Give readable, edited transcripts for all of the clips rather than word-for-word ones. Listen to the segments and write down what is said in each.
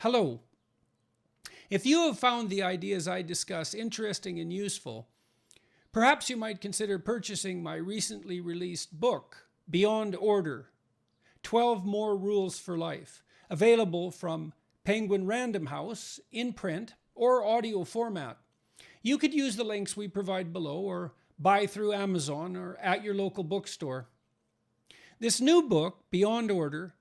Hello. If you have found the ideas I discuss interesting and useful, perhaps you might consider purchasing my recently released book, Beyond Order, 12 More Rules for Life, available from Penguin Random House in print or audio format. You could use the links we provide below or buy through Amazon or at your local bookstore. This new book, Beyond Order,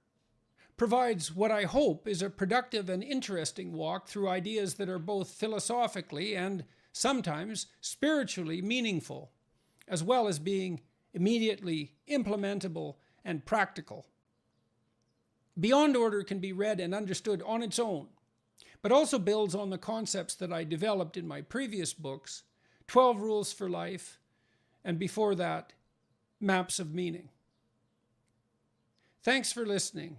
provides what I hope is a productive and interesting walk through ideas that are both philosophically and sometimes spiritually meaningful, as well as being immediately implementable and practical. Beyond Order can be read and understood on its own, but also builds on the concepts that I developed in my previous books, 12 Rules for Life, and before that, Maps of Meaning. Thanks for listening,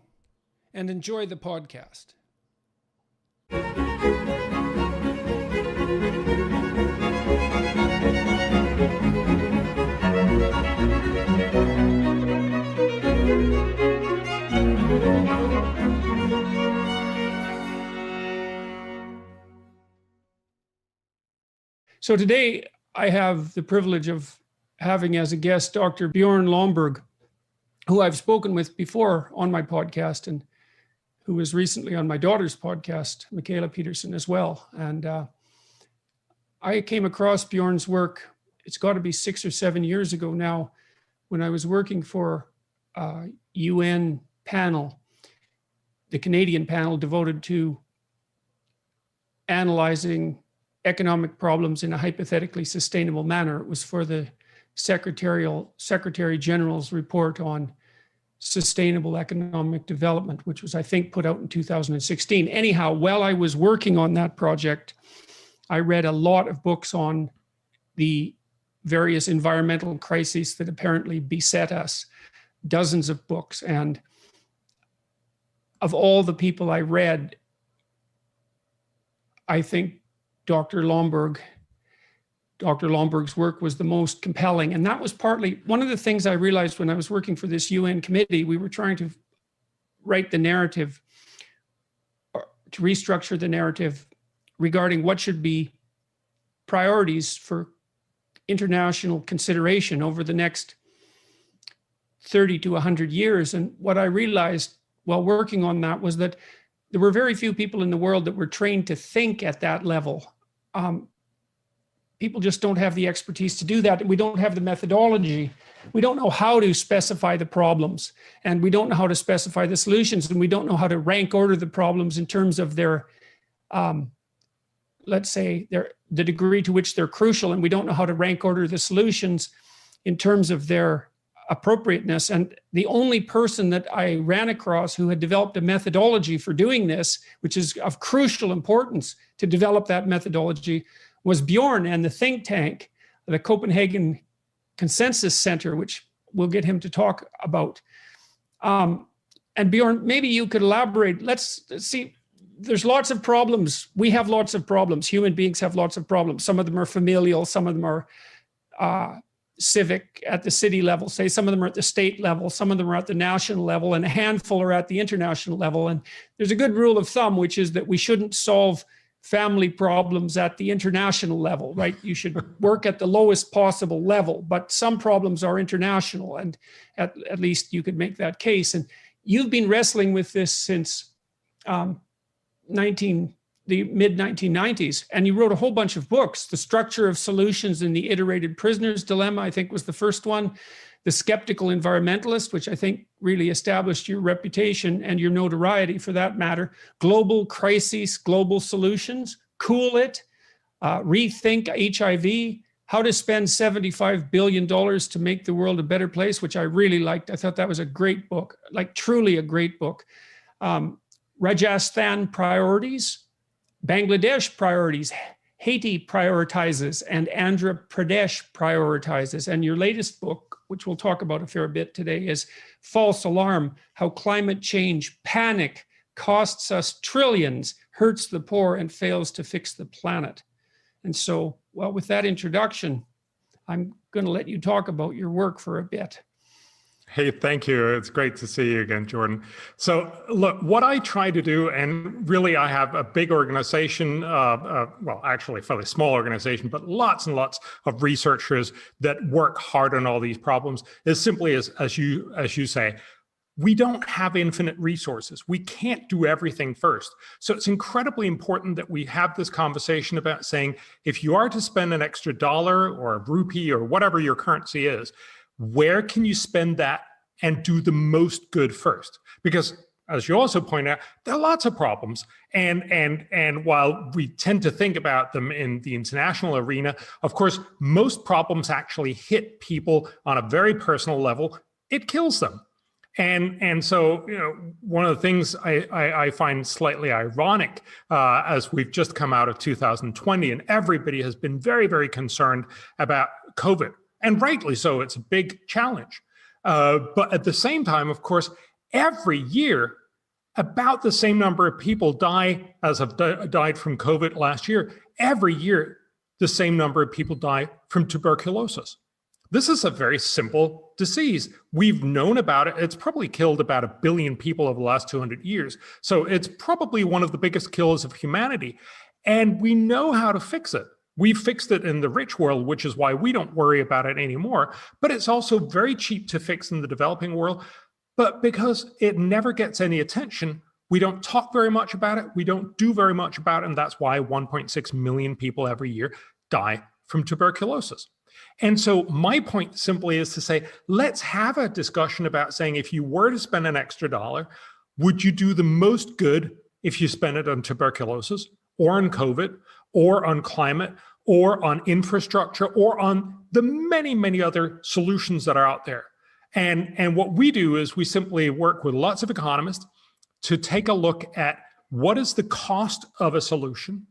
and enjoy the podcast. So today I have the privilege of having as a guest Dr. Bjorn Lomborg, who I've spoken with before on my podcast and who was recently on my daughter's podcast, Michaela Peterson, as well. And I came across Bjorn's work, it's got to be 6 or 7 years ago now, when I was working for a UN panel, the Canadian panel devoted to analyzing economic problems in a hypothetically sustainable manner. It was for the Secretary General's report on sustainable economic development, which was, I think, put out in 2016. Anyhow, while I was working on that project, I read a lot of books on the various environmental crises that apparently beset us, dozens of books. And of all the people I read, I think Dr. Lomborg's work was the most compelling. And that was partly one of the things I realized when I was working for this UN committee. We were trying to write the narrative, or to restructure the narrative regarding what should be priorities for international consideration over the next 30 to 100 years. And what I realized while working on that was that there were very few people in the world that were trained to think at that level. People just don't have the expertise to do that. And we don't have the methodology. We don't know how to specify the problems, and we don't know how to specify the solutions, and we don't know how to rank order the problems in terms of their, let's say, the degree to which they're crucial, and we don't know how to rank order the solutions in terms of their appropriateness. And the only person that I ran across who had developed a methodology for doing this, which is of crucial importance to develop that methodology, was Bjorn and the think tank, the Copenhagen Consensus Center, which we'll get him to talk about. And Bjorn, maybe you could elaborate. Let's see, there's lots of problems. We have lots of problems. Human beings have lots of problems. Some of them are familial, some of them are civic at the city level, say some of them are at the state level, some of them are at the national level, and a handful are at the international level. And there's a good rule of thumb, which is that we shouldn't solve family problems at the international level, right? You should work at the lowest possible level, but some problems are international, and at least you could make that case. And you've been wrestling with this since the mid-1990s, and you wrote a whole bunch of books. The Structure of Solutions in the Iterated Prisoner's Dilemma, I think, was the first one. The Skeptical Environmentalist, which I think really established your reputation and your notoriety for that matter. Global Crises, Global Solutions, Cool It, Rethink HIV, How to Spend $75 billion to Make the World a Better Place, which I really liked. I thought that was a great book, like truly a great book. Rajasthan Priorities, Bangladesh Priorities, Haiti Prioritizes, and Andhra Pradesh Prioritizes. And your latest book, which we'll talk about a fair bit today, is False Alarm: How Climate Change Panic Costs Us Trillions, Hurts the Poor, and Fails to Fix the Planet. And so, well, with that introduction, I'm going to let you talk about your work for a bit. Hey, thank you. It's great to see you again, Jordan. So look, what I try to do, and really I have a big organization, well, actually a fairly small organization, but lots and lots of researchers that work hard on all these problems, is simply as you say, we don't have infinite resources. We can't do everything first. So it's incredibly important that we have this conversation about saying, if you are to spend an extra dollar or a rupee or whatever your currency is, where can you spend that and do the most good first? Because as you also point out, there are lots of problems. And while we tend to think about them in the international arena, of course, most problems actually hit people on a very personal level. It kills them. And so, you know, one of the things I find slightly ironic as we've just come out of 2020 and everybody has been very, very concerned about COVID. And rightly so, it's a big challenge. But at the same time, of course, every year, about the same number of people die as have died from COVID last year. Every year, the same number of people die from tuberculosis. This is a very simple disease. We've known about it. It's probably killed about 1 billion people over the last 200 years. So it's probably one of the biggest killers of humanity. And we know how to fix it. We've fixed it in the rich world, which is why we don't worry about it anymore. But it's also very cheap to fix in the developing world. But because it never gets any attention, we don't talk very much about it. We don't do very much about it. And that's why 1.6 million people every year die from tuberculosis. And so my point simply is to say, let's have a discussion about saying, if you were to spend an extra dollar, would you do the most good if you spend it on tuberculosis or on COVID or on climate or on infrastructure or on the many, many other solutions that are out there? And what we do is we simply work with lots of economists to take a look at what is the cost of a solution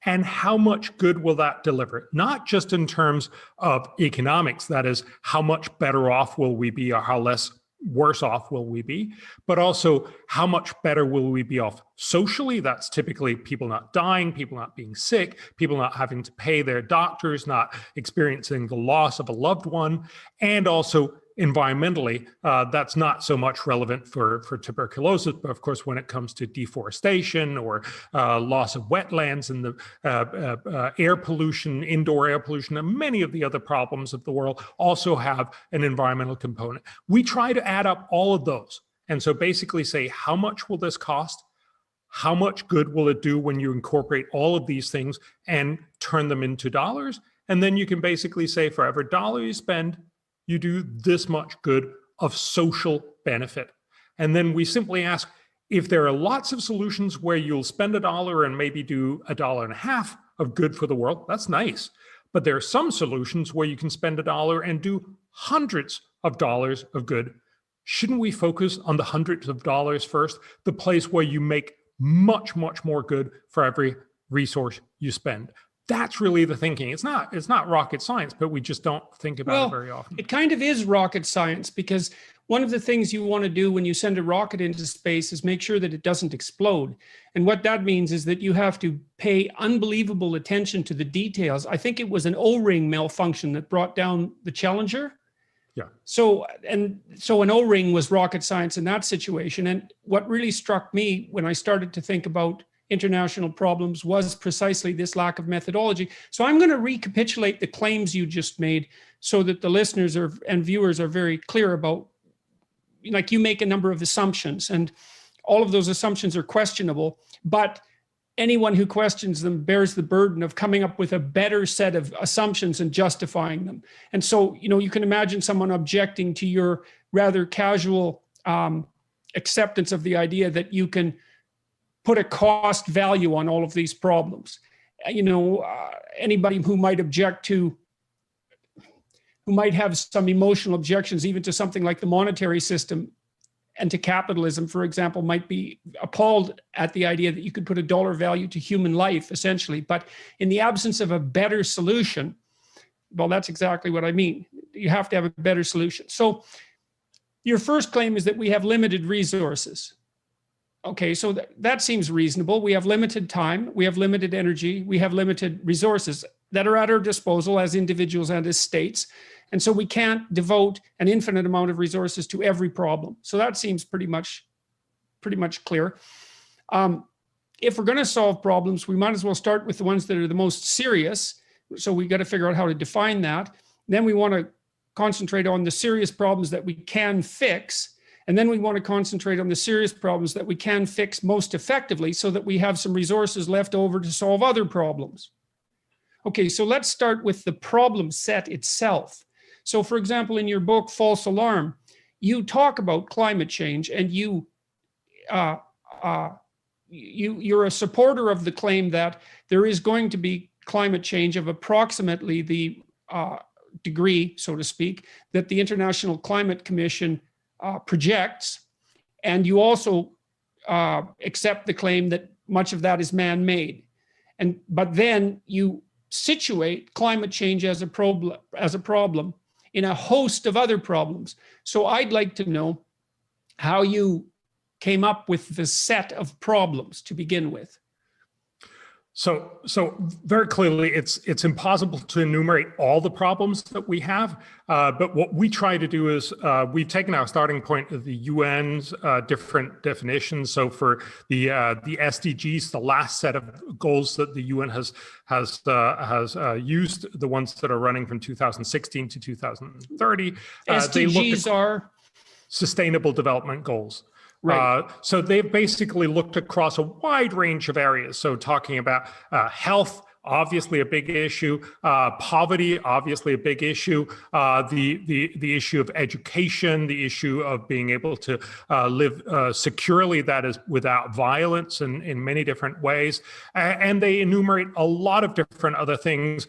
and how much good will that deliver? Not just in terms of economics, that is, how much better off will we be or how less worse off will we be, but also how much better will we be off socially? That's typically people not dying, people not being sick, people not having to pay their doctors, not experiencing the loss of a loved one, and also environmentally, that's not so much relevant for tuberculosis, but of course, when it comes to deforestation or loss of wetlands and the air pollution, indoor air pollution, and many of the other problems of the world also have an environmental component. We try to add up all of those. And so basically say, how much will this cost? How much good will it do when you incorporate all of these things and turn them into dollars? And then you can basically say, for every dollar you spend, you do this much good of social benefit. And then we simply ask, if there are lots of solutions where you'll spend $1 and maybe do $1.50 of good for the world, that's nice. But there are some solutions where you can spend $1 and do hundreds of dollars of good. Shouldn't we focus on the hundreds of dollars first, the place where you make much, much more good for every resource you spend? That's really the thinking. It's not rocket science, but we just don't think about it very often. It kind of is rocket science, because one of the things you want to do when you send a rocket into space is make sure that it doesn't explode. And what that means is that you have to pay unbelievable attention to the details. I think it was an O-ring malfunction that brought down the Challenger. Yeah. So an O-ring was rocket science in that situation. And what really struck me when I started to think about international problems was precisely this lack of methodology. So I'm going to recapitulate the claims you just made so that the listeners and viewers are very clear about, like, you make a number of assumptions and all of those assumptions are questionable, but anyone who questions them bears the burden of coming up with a better set of assumptions and justifying them. And so, you can imagine someone objecting to your rather casual acceptance of the idea that you can put a cost value on all of these problems. Anybody who might object to, who might have some emotional objections even to something like the monetary system and to capitalism, for example, might be appalled at the idea that you could put a dollar value to human life, essentially. But in the absence of a better solution, well, that's exactly what I mean. You have to have a better solution. So your first claim is that we have limited resources. Okay, so that seems reasonable. We have limited time, we have limited energy, we have limited resources. that are at our disposal as individuals and as states. And so we can't devote an infinite amount of resources to every problem. So that seems pretty much clear. If we're going to solve problems, we might as well start with the ones that are the most serious. So we got to figure out how to define that. Then we want to concentrate on the serious problems that we can fix. And then we want to concentrate on the serious problems that we can fix most effectively so that we have some resources left over to solve other problems. Okay, so let's start with the problem set itself. So for example, in your book, False Alarm, you talk about climate change, and you're a supporter of the claim that there is going to be climate change of approximately the degree, so to speak, that the International Climate Commission projects. And you also accept the claim that much of that is man-made. But then you situate climate change as a problem in a host of other problems. So I'd like to know how you came up with the set of problems to begin with. So very clearly, it's impossible to enumerate all the problems that we have. But what we try to do is we've taken our starting point of the UN's different definitions. So for the SDGs, the last set of goals that the UN has used, the ones that are running from 2016 to 2030, SDGs are Sustainable Development Goals. Right. So they've basically looked across a wide range of areas. So talking about health, obviously a big issue, poverty, obviously a big issue, the issue of education, the issue of being able to live securely, that is without violence in many different ways. And they enumerate a lot of different other things,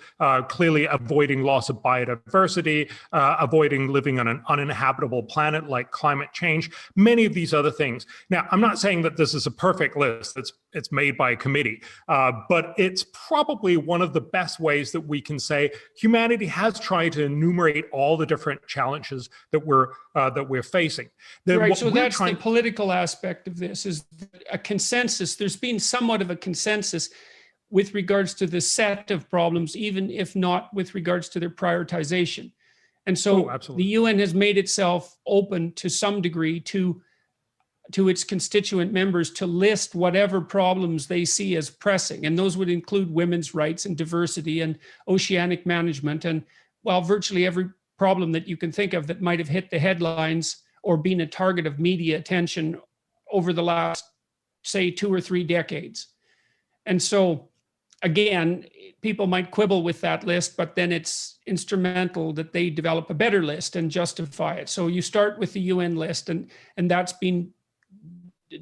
clearly avoiding loss of biodiversity, avoiding living on an uninhabitable planet like climate change, many of these other things. Now, I'm not saying that this is a perfect list. It's made by a committee, but it's probably one of the best ways that we can say humanity has tried to enumerate all the different challenges that we're facing. Right. So that's the political aspect of this, is a consensus. There's been somewhat of a consensus with regards to the set of problems, even if not with regards to their prioritization. And so the UN has made itself open to some degree to its constituent members to list whatever problems they see as pressing. And those would include women's rights and diversity and oceanic management. And well, virtually every problem that you can think of that might have hit the headlines or been a target of media attention over the last, say, 2 or 3 decades. And so, again, people might quibble with that list, but then it's instrumental that they develop a better list and justify it. So you start with the UN list, and that's been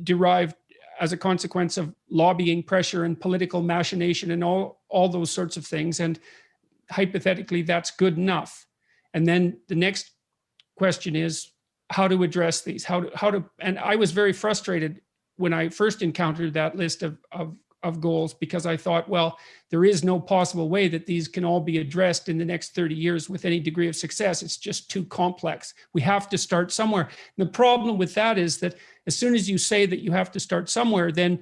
derived as a consequence of lobbying pressure and political machination and all those sorts of things. And hypothetically, that's good enough. And then the next question is how to address these, how to, and I was very frustrated when I first encountered that list of goals, because I thought, well, there is no possible way that these can all be addressed in the next 30 years with any degree of success. It's just too complex. We have to start somewhere. And the problem with that is that as soon as you say that you have to start somewhere, then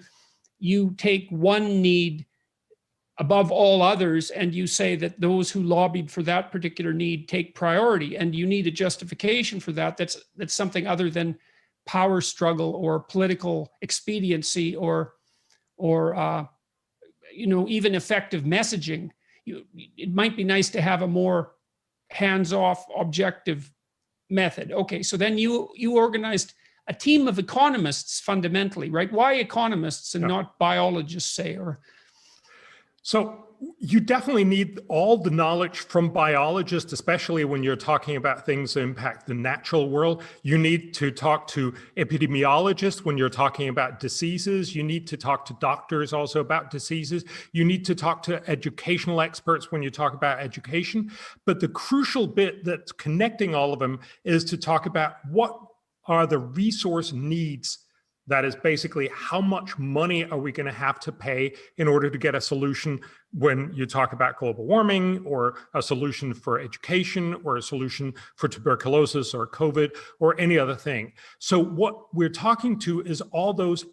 you take one need above all others, and you say that those who lobbied for that particular need take priority, and you need a justification for that. That's something other than power struggle or political expediency or even effective messaging. It might be nice to have a more hands-off, objective method. Okay, so then you organized a team of economists fundamentally, right? Why economists and not biologists, say, or? So you definitely need all the knowledge from biologists, especially when you're talking about things that impact the natural world. You need to talk to epidemiologists when you're talking about diseases. You need to talk to doctors also about diseases. You need to talk to educational experts when you talk about education. But the crucial bit that's connecting all of them is to talk about what are the resource needs. That is basically how much money are we going to have to pay in order to get a solution when you talk about global warming, or a solution for education, or a solution for tuberculosis or COVID or any other thing. So what we're talking to is all those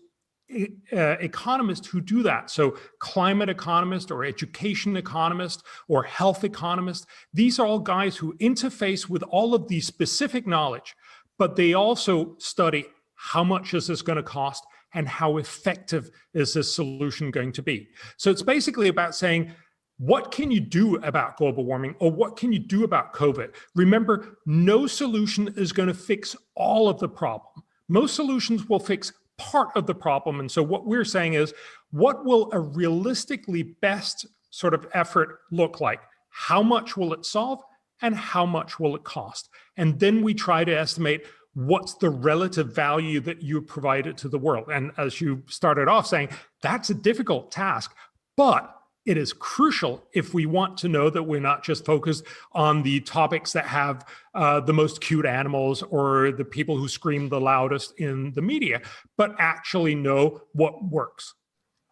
economists who do that. So climate economist or education economist or health economist, these are all guys who interface with all of these specific knowledge, but they also study how much is this going to cost and how effective is this solution going to be. So it's basically about saying, what can you do about global warming, or what can you do about COVID? Remember, no solution is going to fix all of the problem. Most solutions will fix part of the problem. And so what we're saying is, what will a realistically best sort of effort look like? How much will it solve, and how much will it cost? And then we try to estimate what's the relative value that you provided to the world. And as you started off saying, that's a difficult task, but it is crucial if we want to know that we're not just focused on the topics that have the most cute animals or the people who scream the loudest in the media, but actually know what works.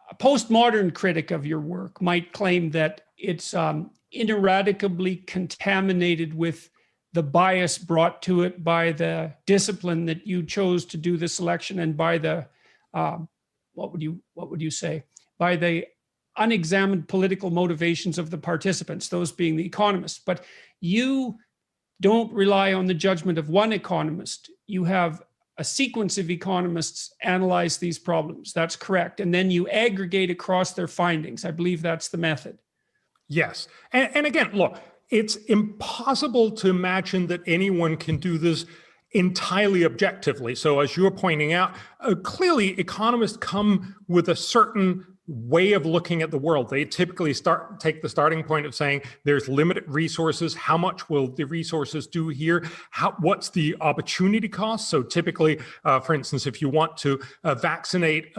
A postmodern critic of your work might claim that it's ineradicably contaminated with the bias brought to it by the discipline that you chose to do the selection, and by the, what would you say? By the unexamined political motivations of the participants, those being the economists. But you don't rely on the judgment of one economist. You have a sequence of economists analyze these problems. That's correct. And then you aggregate across their findings. I believe that's the method. Yes. And again, look, it's impossible to imagine that anyone can do this entirely objectively. So as you're pointing out, clearly economists come with a certain way of looking at the world. They typically take the starting point of saying there's limited resources. How much will the resources do here? What's the opportunity cost? So typically, for instance, if you want to vaccinate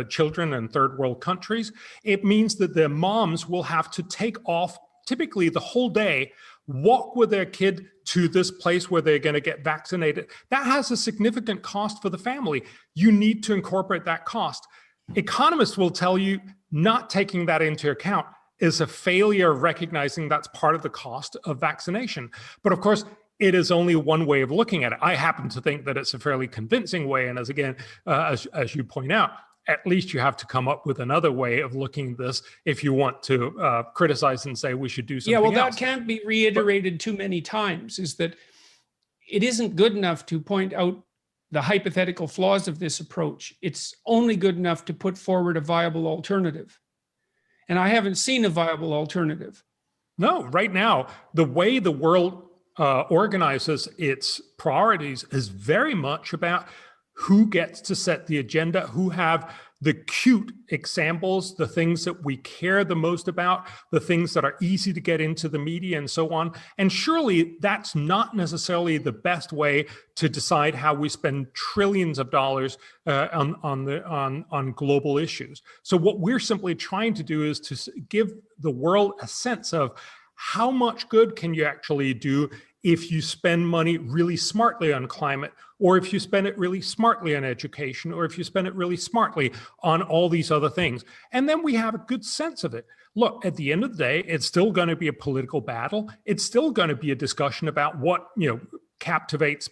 children in third world countries, it means that their moms will have to take off typically the whole day, walk with their kid to this place where they're going to get vaccinated. That has a significant cost for the family. You need to incorporate that cost. Economists will tell you not taking that into account is a failure of recognizing that's part of the cost of vaccination. But of course, it is only one way of looking at it. I happen to think that it's a fairly convincing way. And as you point out, at least you have to come up with another way of looking at this if you want to criticize and say we should do something else. That can't be reiterated too many times, is that it isn't good enough to point out the hypothetical flaws of this approach. It's only good enough to put forward a viable alternative. And I haven't seen a viable alternative. No, right now, the way the world organizes its priorities is very much about who gets to set the agenda, who have the cute examples, the things that we care the most about, the things that are easy to get into the media and so on. And surely that's not necessarily the best way to decide how we spend trillions of dollars on global issues. So what we're simply trying to do is to give the world a sense of how much good can you actually do if you spend money really smartly on climate, or if you spend it really smartly on education, or if you spend it really smartly on all these other things. And then we have a good sense of it. Look, at the end of the day, it's still going to be a political battle. It's still going to be a discussion about what, captivates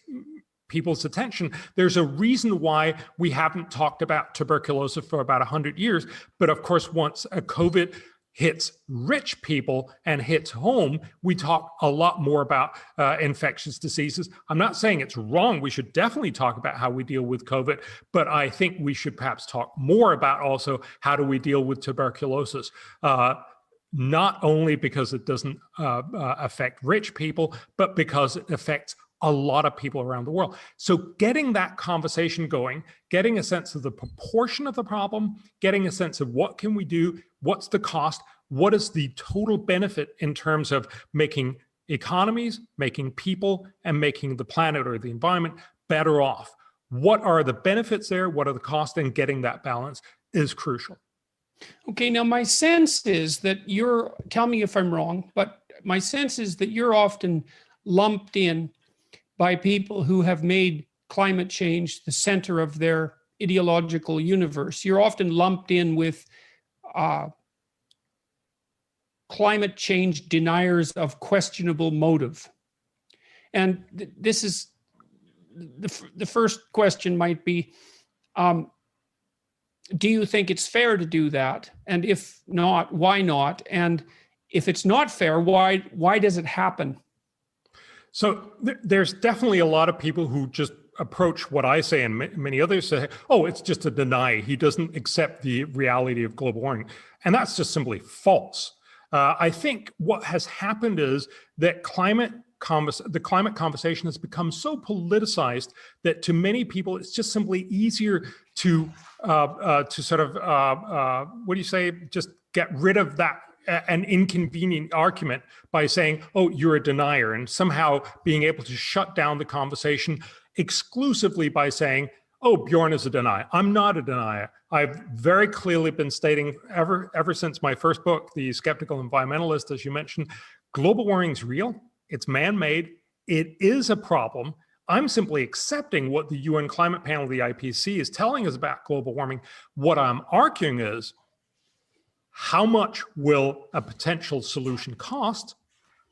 people's attention. There's a reason why we haven't talked about tuberculosis for about 100 years. But of course, once a COVID hits rich people and hits home, we talk a lot more about infectious diseases. I'm not saying it's wrong. We should definitely talk about how we deal with COVID, but I think we should perhaps talk more about also how do we deal with tuberculosis, not only because it doesn't affect rich people, but because it affects a lot of people around the world. So getting that conversation going, getting a sense of the proportion of the problem, getting a sense of what can we do, what's the cost, what is the total benefit in terms of making economies, making people, and making the planet or the environment better off. What are the benefits there? What are the costs? And getting that balance is crucial. Okay, now my sense is that tell me if I'm wrong, but my sense is that you're often lumped in by people who have made climate change the center of their ideological universe. You're often lumped in with climate change deniers of questionable motive. And this is, the first question might be, do you think it's fair to do that? And if not, why not? And if it's not fair, why does it happen? So there's definitely a lot of people who just approach what I say and many others say, oh, it's just a deny. He doesn't accept the reality of global warming. And that's just simply false. I think what has happened is that the climate conversation has become so politicized that to many people, it's just simply easier to sort of, what do you say, just get rid of that an inconvenient argument by saying, oh, you're a denier, and somehow being able to shut down the conversation exclusively by saying, oh, Bjorn is a denier. I'm not a denier. I've very clearly been stating ever since my first book, The Skeptical Environmentalist, as you mentioned, global warming is real. It's man-made. It is a problem. I'm simply accepting what the UN Climate Panel, the IPCC, is telling us about global warming. What I'm arguing is, how much will a potential solution cost,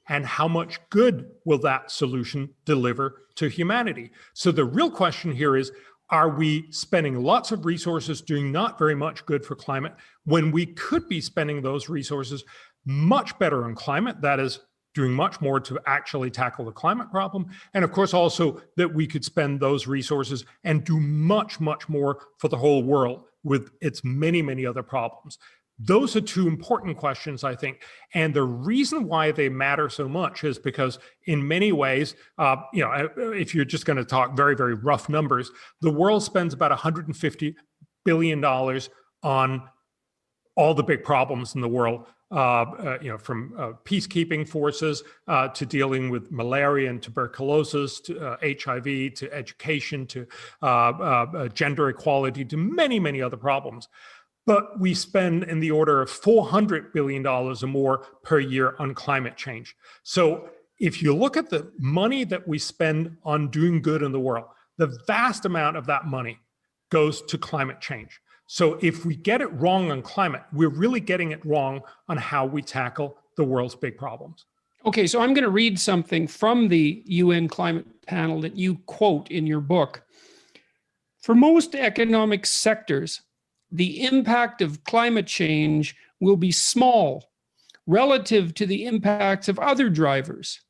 and how much good will that solution deliver to humanity? So the real question here is, are we spending lots of resources doing not very much good for climate when we could be spending those resources much better on climate, that is, doing much more to actually tackle the climate problem? And of course, also that we could spend those resources and do much, much more for the whole world with its many, many other problems. Those are two important questions, I think. And the reason why they matter so much is because in many ways, if you're just going to talk very, very rough numbers, the world spends about $150 billion on all the big problems in the world, from peacekeeping forces to dealing with malaria and tuberculosis, to HIV, to education, to gender equality, to many, many other problems. But we spend in the order of $400 billion or more per year on climate change. So if you look at the money that we spend on doing good in the world, the vast amount of that money goes to climate change. So if we get it wrong on climate, we're really getting it wrong on how we tackle the world's big problems. Okay, so I'm going to read something from the UN Climate Panel that you quote in your book. For most economic sectors, the impact of climate change will be small relative to the impacts of other drivers,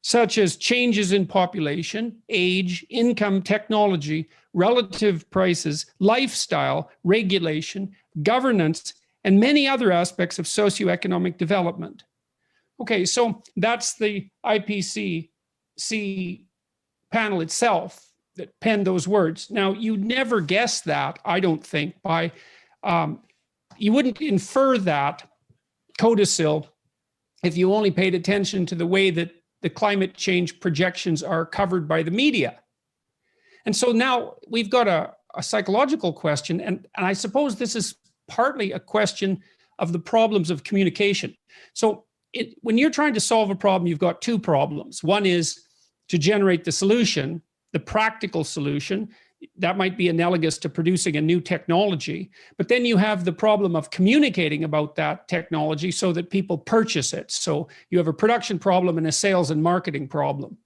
such as changes in population, age, income, technology, relative prices, lifestyle, regulation, governance, and many other aspects of socioeconomic development. Okay, so that's the IPCC panel itself that penned those words. Now, you'd never guess that, I don't think, by, you wouldn't infer that codicil if you only paid attention to the way that the climate change projections are covered by the media. And so now we've got a psychological question, and I suppose this is partly a question of the problems of communication. So when you're trying to solve a problem, you've got two problems. One is to generate the solution, the practical solution. That might be analogous to producing a new technology, but then you have the problem of communicating about that technology so that people purchase it. So you have a production problem and a sales and marketing problem.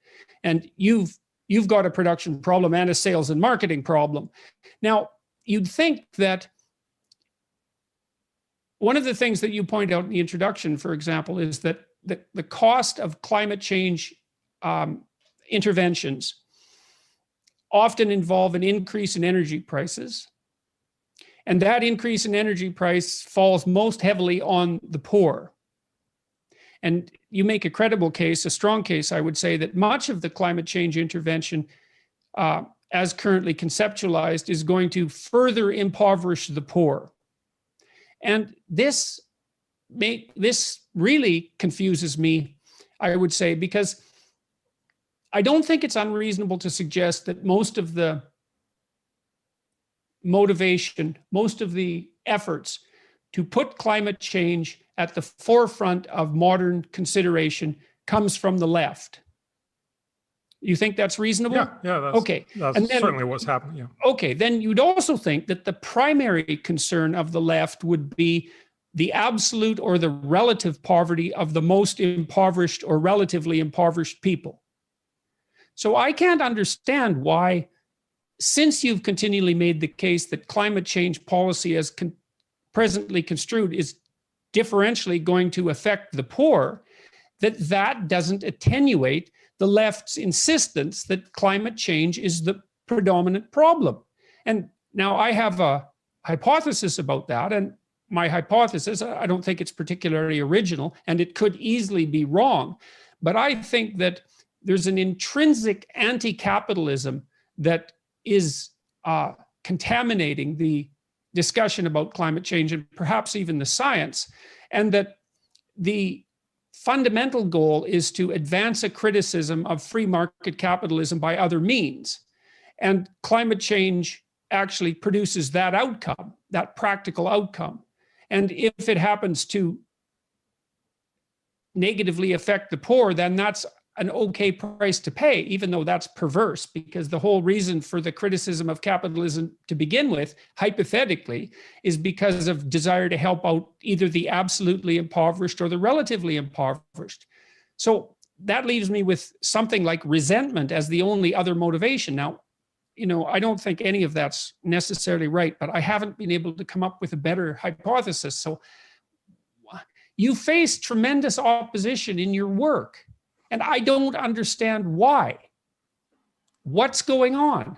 And you've got a production problem and a sales and marketing problem. Now, you'd think that one of the things that you point out in the introduction, for example, is that the cost of climate change interventions often involve an increase in energy prices. And that increase in energy price falls most heavily on the poor. And you make a credible case, a strong case, I would say, that much of the climate change intervention, as currently conceptualized, is going to further impoverish the poor. And this really confuses me, I would say, because I don't think it's unreasonable to suggest that most of the motivation, most of the efforts to put climate change at the forefront of modern consideration comes from the left. You think that's reasonable? Yeah, that's, okay. That's and then, certainly what's happening. Yeah. Okay, then you'd also think that the primary concern of the left would be the absolute or the relative poverty of the most impoverished or relatively impoverished people. So I can't understand why since you've continually made the case that climate change policy as presently construed is differentially going to affect the poor, that doesn't attenuate the left's insistence that climate change is the predominant problem. And now I have a hypothesis about that, and my hypothesis, I don't think it's particularly original, and it could easily be wrong, but I think that there's an intrinsic anti-capitalism that is contaminating the discussion about climate change and perhaps even the science, and that the fundamental goal is to advance a criticism of free market capitalism by other means. And climate change actually produces that outcome, that practical outcome. And if it happens to negatively affect the poor, then that's an okay price to pay, even though that's perverse, because the whole reason for the criticism of capitalism to begin with, hypothetically, is because of desire to help out either the absolutely impoverished or the relatively impoverished. So that leaves me with something like resentment as the only other motivation. Now, I don't think any of that's necessarily right, but I haven't been able to come up with a better hypothesis. So you face tremendous opposition in your work, and I don't understand why. What's going on?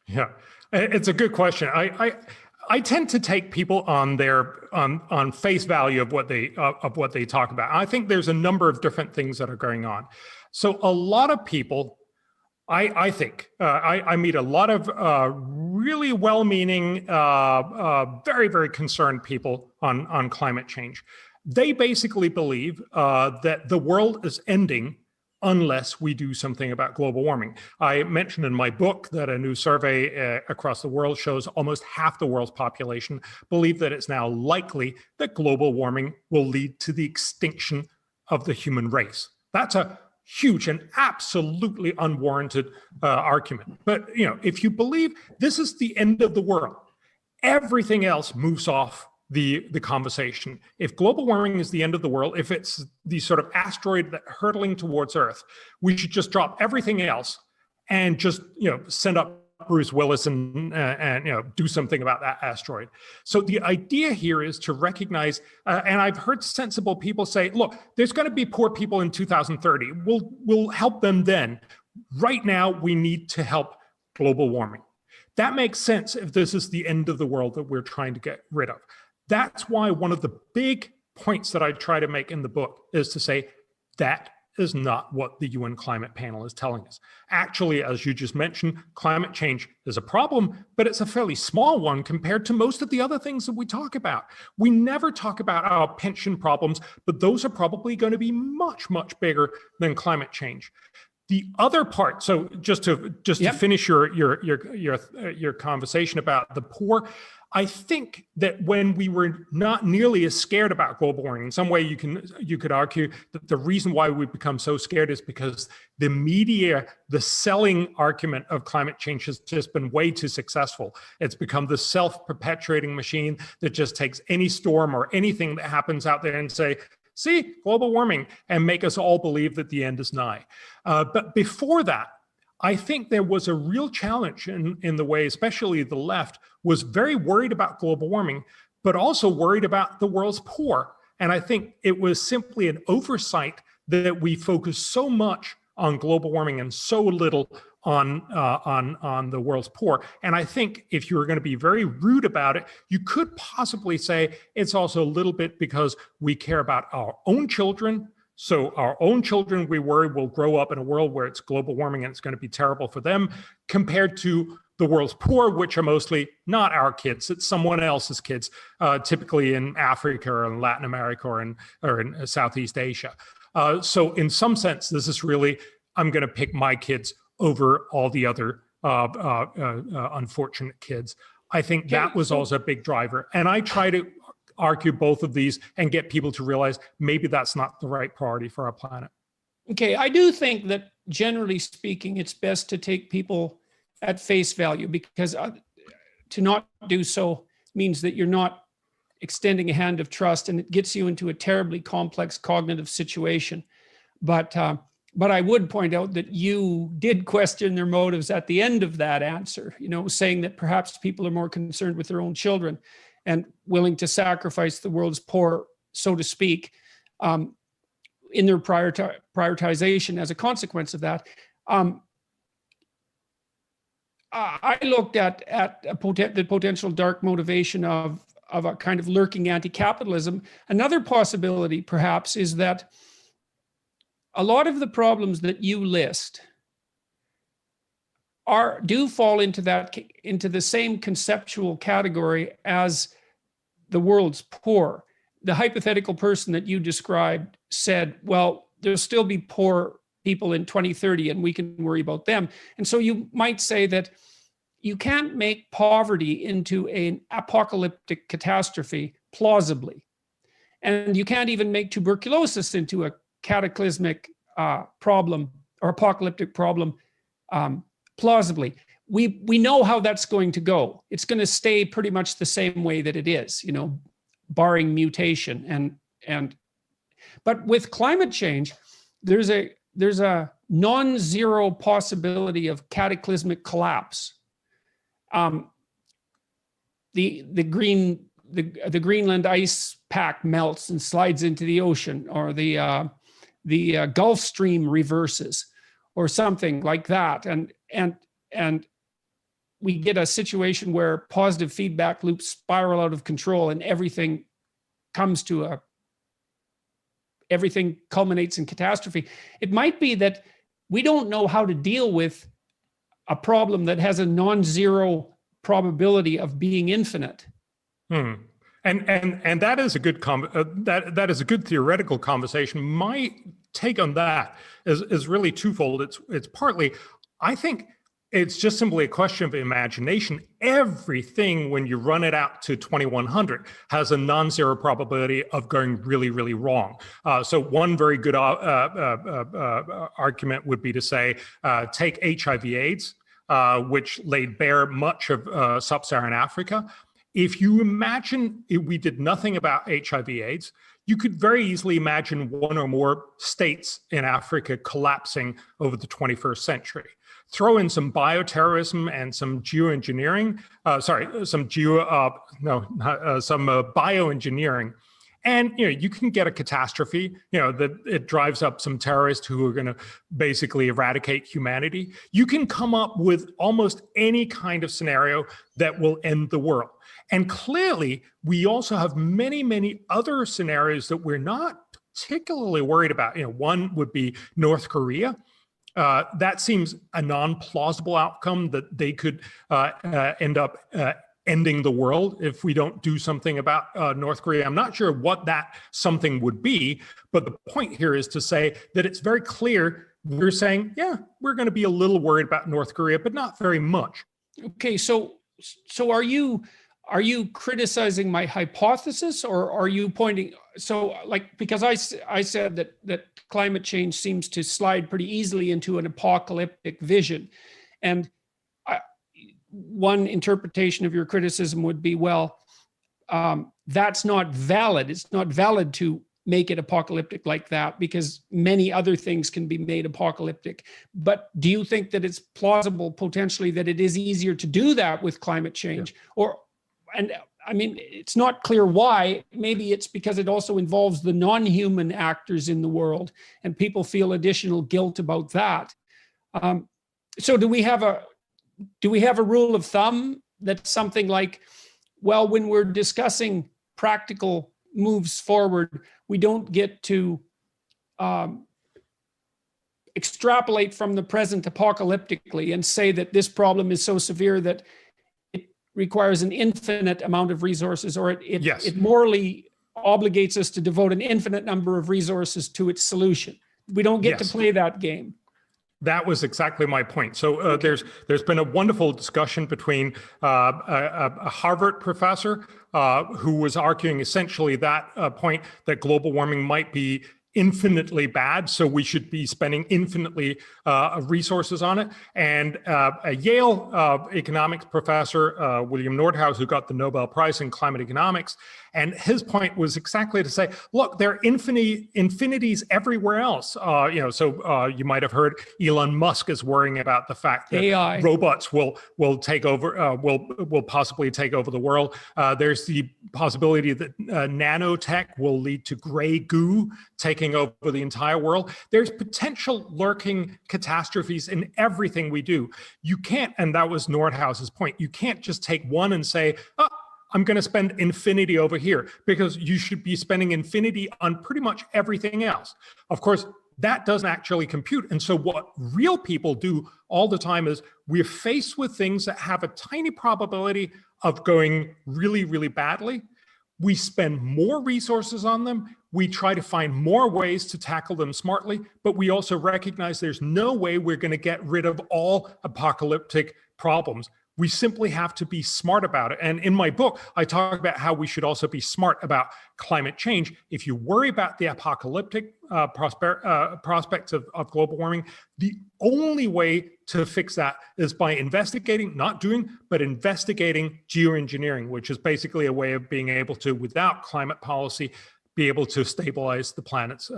Yeah, it's a good question. I tend to take people on their on face value of what they talk about. I think there's a number of different things that are going on. So a lot of people, I think I meet a lot of really well-meaning, very, very concerned people on climate change. They basically believe that the world is ending unless we do something about global warming. I mentioned in my book that a new survey across the world shows almost half the world's population believe that it's now likely that global warming will lead to the extinction of the human race. That's a huge and absolutely unwarranted argument. But if you believe this is the end of the world, everything else moves off the conversation. If global warming is the end of the world, if it's the sort of asteroid that hurtling towards Earth, we should just drop everything else and just send up Bruce Willis and do something about that asteroid. So the idea here is to recognize, and I've heard sensible people say, look, there's going to be poor people in 2030. We'll help them then. Right now, we need to help global warming. That makes sense if this is the end of the world that we're trying to get rid of. That's why one of the big points that I try to make in the book is to say that is not what the UN Climate Panel is telling us. Actually, as you just mentioned, climate change is a problem, but it's a fairly small one compared to most of the other things that we talk about. We never talk about our pension problems, but those are probably going to be much, much bigger than climate change. The other part, so just to finish your conversation about the poor, I think that when we were not nearly as scared about global warming, in some way you could argue that the reason why we've become so scared is because the media, the selling argument of climate change has just been way too successful. It's become the self-perpetuating machine that just takes any storm or anything that happens out there and say, see, global warming, and make us all believe that the end is nigh. But before that, I think there was a real challenge in the way, especially the left, was very worried about global warming, but also worried about the world's poor. And I think it was simply an oversight that we focused so much on global warming and so little on the world's poor. And I think if you were going to be very rude about it, you could possibly say it's also a little bit because we care about our own children. So our own children, we worry, will grow up in a world where it's global warming and it's going to be terrible for them, compared to the world's poor, which are mostly not our kids, it's someone else's kids, typically in Africa or in Latin America or in Southeast Asia. So in some sense, this is really, I'm going to pick my kids over all the other unfortunate kids. I think that was also a big driver. And I try to argue both of these and get people to realize maybe that's not the right priority for our planet. Okay, I do think that generally speaking, it's best to take people at face value, because to not do so means that you're not extending a hand of trust, and it gets you into a terribly complex cognitive situation. But but I would point out that you did question their motives at the end of that answer, saying that perhaps people are more concerned with their own children and willing to sacrifice the world's poor, so to speak, in their prioritization as a consequence of that. I looked at the potential dark motivation of a kind of lurking anti-capitalism. Another possibility, perhaps, is that a lot of the problems that you list do fall into the same conceptual category as the world's poor. The hypothetical person that you described said, well, there'll still be poor people in 2030 and we can worry about them. And so you might say that you can't make poverty into an apocalyptic catastrophe plausibly. And you can't even make tuberculosis into a cataclysmic problem or apocalyptic problem plausibly. We know how that's going to go. It's going to stay pretty much the same way that it is, barring mutation. But with climate change, there's a non-zero possibility of cataclysmic collapse. The Greenland ice pack melts and slides into the ocean, or the Gulf Stream reverses, or something like that, and we get a situation where positive feedback loops spiral out of control, and everything culminates in catastrophe. It might be that we don't know how to deal with a problem that has a non-zero probability of being infinite. And that is a good that is a good theoretical conversation. My take on that is really twofold. It's partly, I think it's just simply a question of imagination. Everything, when you run it out to 2100, has a non-zero probability of going really, really wrong. So one very good argument would be to say, take HIV/AIDS, which laid bare much of sub-Saharan Africa. If you imagine we did nothing about HIV/AIDS, you could very easily imagine one or more states in Africa collapsing over the 21st century. Throw in some bioterrorism and some geoengineering, some bioengineering, and you can get a catastrophe. That it drives up some terrorists who are going to basically eradicate humanity. You can come up with almost any kind of scenario that will end the world. And clearly, we also have many, many other scenarios that we're not particularly worried about. One would be North Korea. That seems a non-plausible outcome, that they could end up ending the world if we don't do something about North Korea. I'm not sure what that something would be, but the point here is to say that it's very clear we're saying, yeah, we're going to be a little worried about North Korea, but not very much. Okay, so are you criticizing my hypothesis, or are you pointing? So, because I said that climate change seems to slide pretty easily into an apocalyptic vision, and one interpretation of your criticism would be, well, that's not valid. It's not valid to make it apocalyptic like that, because many other things can be made apocalyptic. But do you think that it's plausible potentially that it is easier to do that with climate change? Yeah. And I mean, it's not clear why. Maybe it's because it also involves the non-human actors in the world, and people feel additional guilt about that. So do we have a rule of thumb that's something like, well, when we're discussing practical moves forward, we don't get to extrapolate from the present apocalyptically and say that this problem is so severe that it requires an infinite amount of resources, or it morally obligates us to devote an infinite number of resources to its solution. We don't get to play that game. That was exactly my point. So there's been a wonderful discussion between a Harvard professor who was arguing essentially that point, that global warming might be infinitely bad, so we should be spending infinitely resources on it, and a Yale economics professor, William Nordhaus, who got the Nobel Prize in climate economics, And his point was exactly to say, look, there are infinities everywhere else. You might have heard Elon Musk is worrying about the fact that AI. robots will take over, will possibly take over the world. There's the possibility that nanotech will lead to gray goo taking over the entire world. There's potential lurking catastrophes in everything we do. You can't, and that was Nordhaus's point, you can't just take one and say, oh, I'm going to spend infinity over here, because you should be spending infinity on pretty much everything else. Of course, that doesn't actually compute. And so what real people do all the time is we're faced with things that have a tiny probability of going really, really badly. We spend more resources on them. We try to find more ways to tackle them smartly, but we also recognize there's no way we're going to get rid of all apocalyptic problems. We simply have to be smart about it. And in my book, I talk about how we should also be smart about climate change. If you worry about the apocalyptic prospects of global warming, the only way to fix that is by investigating geoengineering, which is basically a way of being able to, without climate policy, be able to stabilize the planet's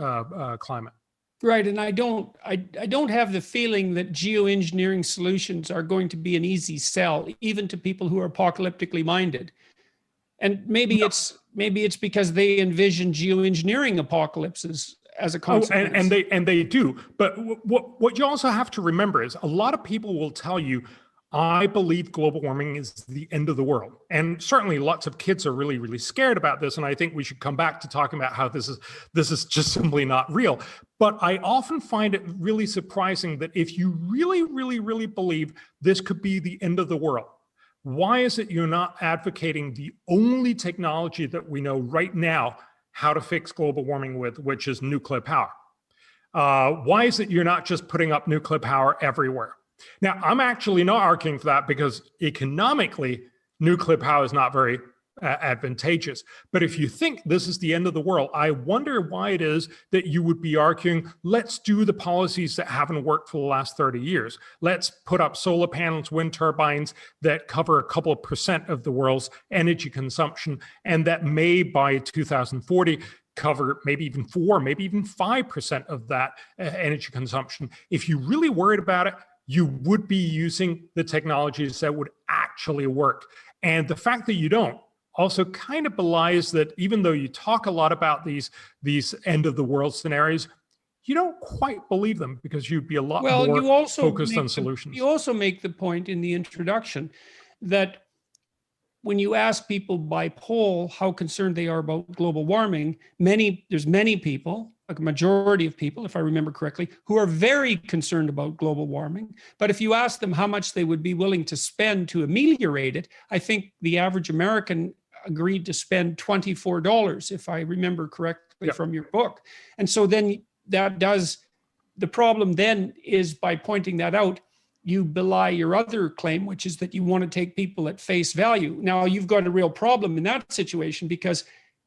climate. Right, and I don't have the feeling that geoengineering solutions are going to be an easy sell, even to people who are apocalyptically minded. And maybe it's because they envision geoengineering apocalypses as a consequence. And they do. But what you also have to remember is a lot of people will tell you, I believe global warming is the end of the world. And certainly lots of kids are really, really scared about this. And I think we should come back to talking about how this is just simply not real. But I often find it really surprising that if you really, really, really believe this could be the end of the world, why is it you're not advocating the only technology that we know right now how to fix global warming with, which is nuclear power? Why is it you're not just putting up nuclear power everywhere? Now, I'm actually not arguing for that, because economically, nuclear power is not very advantageous. But if you think this is the end of the world, I wonder why it is that you would be arguing, let's do the policies that haven't worked for the last 30 years. Let's put up solar panels, wind turbines that cover a couple of % of the world's energy consumption, and that may, by 2040, cover maybe even 4, maybe even 5% of that energy consumption. If you're really worried about it, you would be using the technologies that would actually work. And the fact that you don't also kind of belies that even though you talk a lot about these end of the world scenarios, you don't quite believe them, because you'd be a lot more focused on solutions. You also make the point in the introduction that when you ask people by poll how concerned they are about global warming, there's many people, like a majority of people, if I remember correctly, who are very concerned about global warming. But if you ask them how much they would be willing to spend to ameliorate it, I think the average American agreed to spend $24, if I remember correctly from your book. And so then the problem then is, by pointing that out, you belie your other claim, which is that you want to take people at face value. Now, you've got a real problem in that situation, because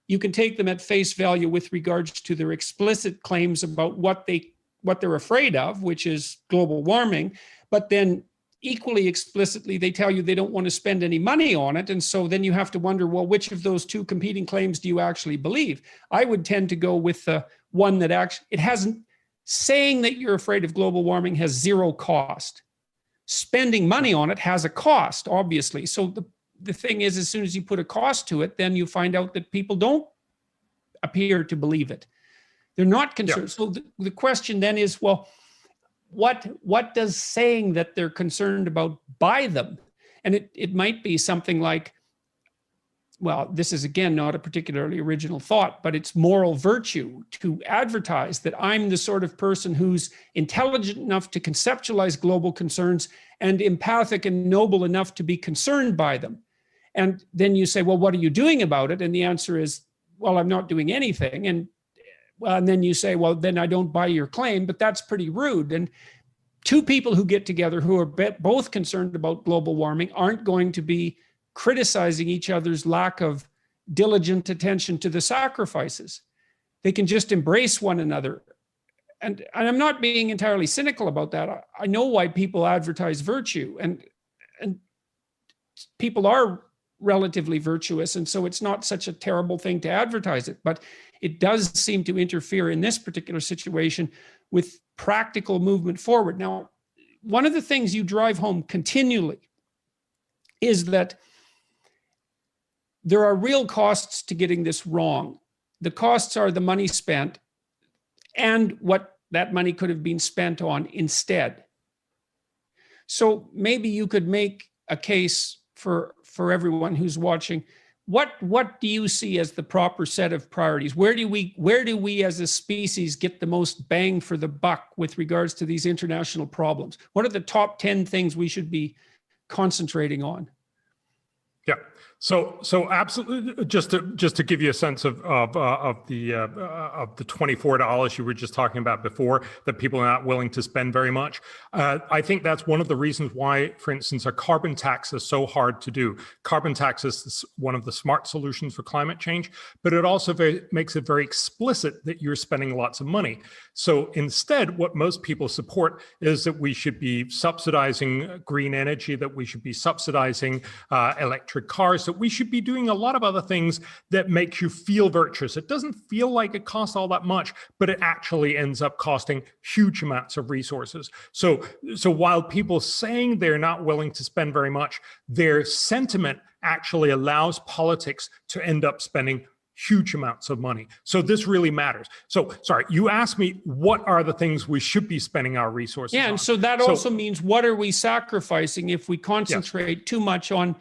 you can take them at face value with regards to their explicit claims about what they're afraid of, which is global warming, but then equally explicitly, they tell you they don't want to spend any money on it. And so then you have to wonder, well, which of those two competing claims do you actually believe? I would tend to go with the one that actually, it hasn't, saying that you're afraid of global warming has zero cost. Spending money on it has a cost, obviously. So the thing is, as soon as you put a cost to it, then you find out that people don't appear to believe it. They're not concerned. Yeah. So the question then is, well, what does saying that they're concerned about buy them? And it might be something like, well, this is again not a particularly original thought, but it's moral virtue to advertise that I'm the sort of person who's intelligent enough to conceptualize global concerns and empathic and noble enough to be concerned by them. And then you say, well, what are you doing about it? And the answer is, well, I'm not doing anything. And then you say, well, then I don't buy your claim, but that's pretty rude. And two people who get together who are both concerned about global warming aren't going to be criticizing each other's lack of diligent attention to the sacrifices. They can just embrace one another. And I'm not being entirely cynical about that. I know why people advertise virtue, and people are relatively virtuous. And so it's not such a terrible thing to advertise it, but it does seem to interfere in this particular situation with practical movement forward. Now, one of the things you drive home continually is that there are real costs to getting this wrong. The costs are the money spent and what that money could have been spent on instead. So maybe you could make a case for everyone who's watching. What do you see as the proper set of priorities? Where do we as a species get the most bang for the buck with regards to these international problems? What are the top 10 things we should be concentrating on? Yeah. So absolutely. Just to give you a sense of the $24 you were just talking about before, that people are not willing to spend very much. I think that's one of the reasons why, for instance, a carbon tax is so hard to do. Carbon tax is one of the smart solutions for climate change, but it also makes it very explicit that you're spending lots of money. So instead, what most people support is that we should be subsidizing green energy, that we should be subsidizing electric cars, that we should be doing a lot of other things that make you feel virtuous. It doesn't feel like it costs all that much, but it actually ends up costing huge amounts of resources. So while people saying they're not willing to spend very much, their sentiment actually allows politics to end up spending huge amounts of money. So this really matters. So sorry, you asked me, what are the things we should be spending our resources on? And so that also means, what are we sacrificing if we concentrate too much on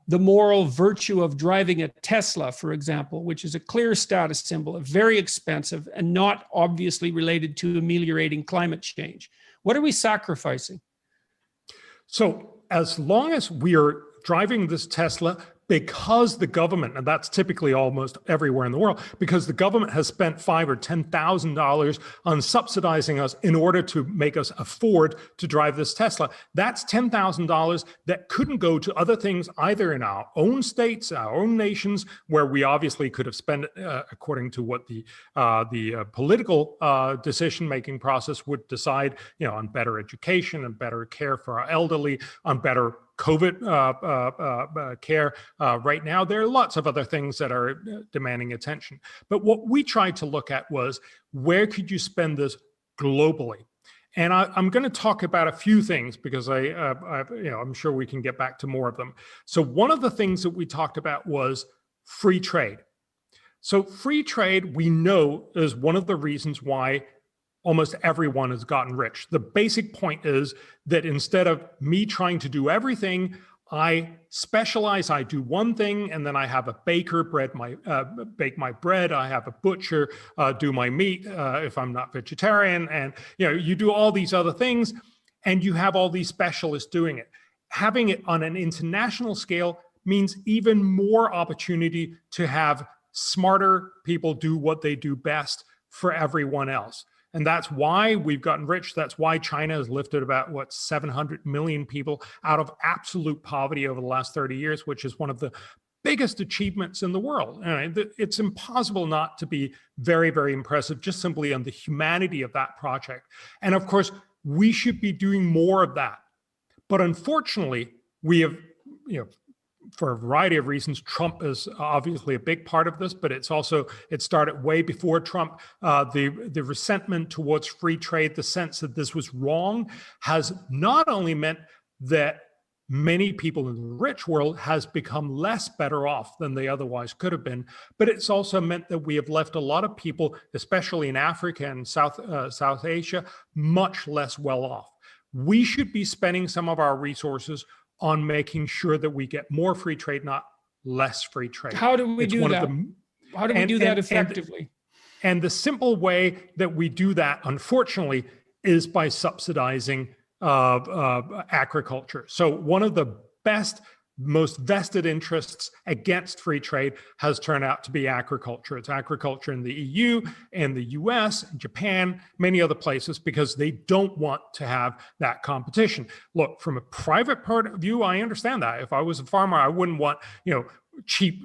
the moral virtue of driving a Tesla, for example, which is a clear status symbol, very expensive and not obviously related to ameliorating climate change? What are we sacrificing? So as long as we are driving this Tesla, because the government, and that's typically almost everywhere in the world, because the government has spent $5,000 or $10,000 on subsidizing us in order to make us afford to drive this Tesla, that's $10,000 that couldn't go to other things either in our own states, our own nations, where we obviously could have spent it according to what the political decision-making process would decide, on better education and better care for our elderly, on better COVID care. Right now, there are lots of other things that are demanding attention. But what we tried to look at was, where could you spend this globally? And I'm going to talk about a few things because I'm sure we can get back to more of them. So one of the things that we talked about was free trade. So free trade, we know, is one of the reasons why almost everyone has gotten rich. The basic point is that instead of me trying to do everything, I specialize. I do one thing, and then I have a baker bake my bread. I have a butcher do my meat if I'm not vegetarian, and you do all these other things, and you have all these specialists doing it. Having it on an international scale means even more opportunity to have smarter people do what they do best for everyone else. And that's why we've gotten rich. That's why China has lifted about, 700 million people out of absolute poverty over the last 30 years, which is one of the biggest achievements in the world. It's impossible not to be very, very impressive just simply on the humanity of that project. And of course, we should be doing more of that. But unfortunately, we have, for a variety of reasons, Trump is obviously a big part of this, but it started way before Trump. The resentment towards free trade, the sense that this was wrong, has not only meant that many people in the rich world has become less better off than they otherwise could have been, but it's also meant that we have left a lot of people, especially in Africa and South Asia, much less well off. We should be spending some of our resources on making sure that we get more free trade, not less free trade. How do we do that? How do we do that effectively? And the simple way that we do that, unfortunately, is by subsidizing agriculture. So one of the most vested interests against free trade has turned out to be agriculture. It's agriculture in the EU and the US, Japan, many other places, because they don't want to have that competition. Look, from a private point of view, I understand that. If I was a farmer, I wouldn't want, cheap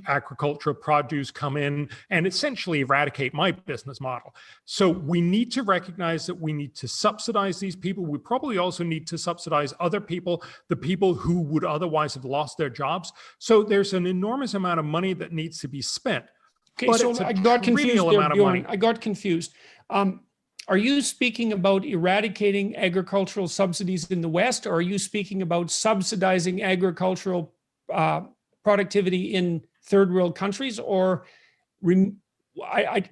agricultural produce come in and essentially eradicate my business model. So we need to recognize that we need to subsidize these people. We probably also need to subsidize other people, the people who would otherwise have lost their jobs. So there's an enormous amount of money that needs to be spent. Okay, so I got confused there, Bjorn. I got confused. Are you speaking about eradicating agricultural subsidies in the West, or are you speaking about subsidizing agricultural productivity in third world countries? Or I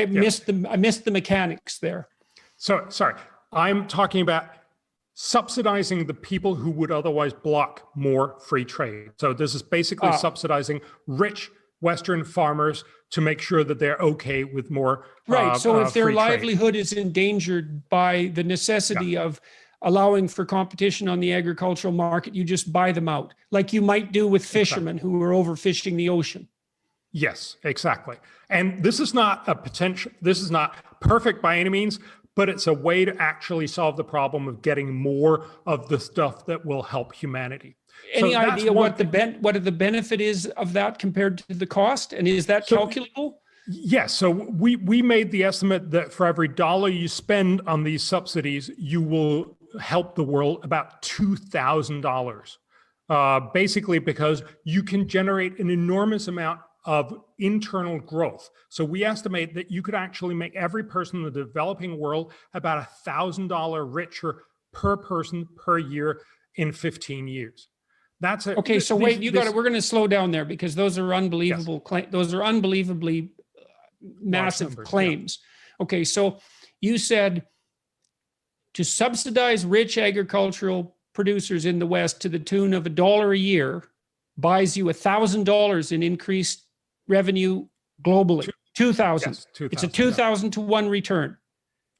missed the mechanics there. So sorry, I'm talking about subsidizing the people who would otherwise block more free trade. So this is basically subsidizing rich Western farmers to make sure that they're okay with more right. So if their livelihood trade is endangered by the necessity of allowing for competition on the agricultural market, you just buy them out, like you might do with fishermen who are overfishing the ocean. Yes, exactly. And this is not perfect by any means, but it's a way to actually solve the problem of getting more of the stuff that will help humanity. Any idea what the benefit is of that compared to the cost? And is that calculable? Yes. So we made the estimate that for every dollar you spend on these subsidies, you will help the world about $2,000. Basically because you can generate an enormous amount of internal growth. So we estimate that you could actually make every person in the developing world about $1,000 richer per person per year in 15 years. That's it. Okay, so wait, we're going to slow down there because those are unbelievable. Yes. Those are unbelievably massive numbers, claims. Yeah. Okay, so you said to subsidize rich agricultural producers in the West to the tune of $1 a year buys you $1,000 in increased revenue globally. 2,000. Yes, 2,000. It's a 2,000 to 1 return.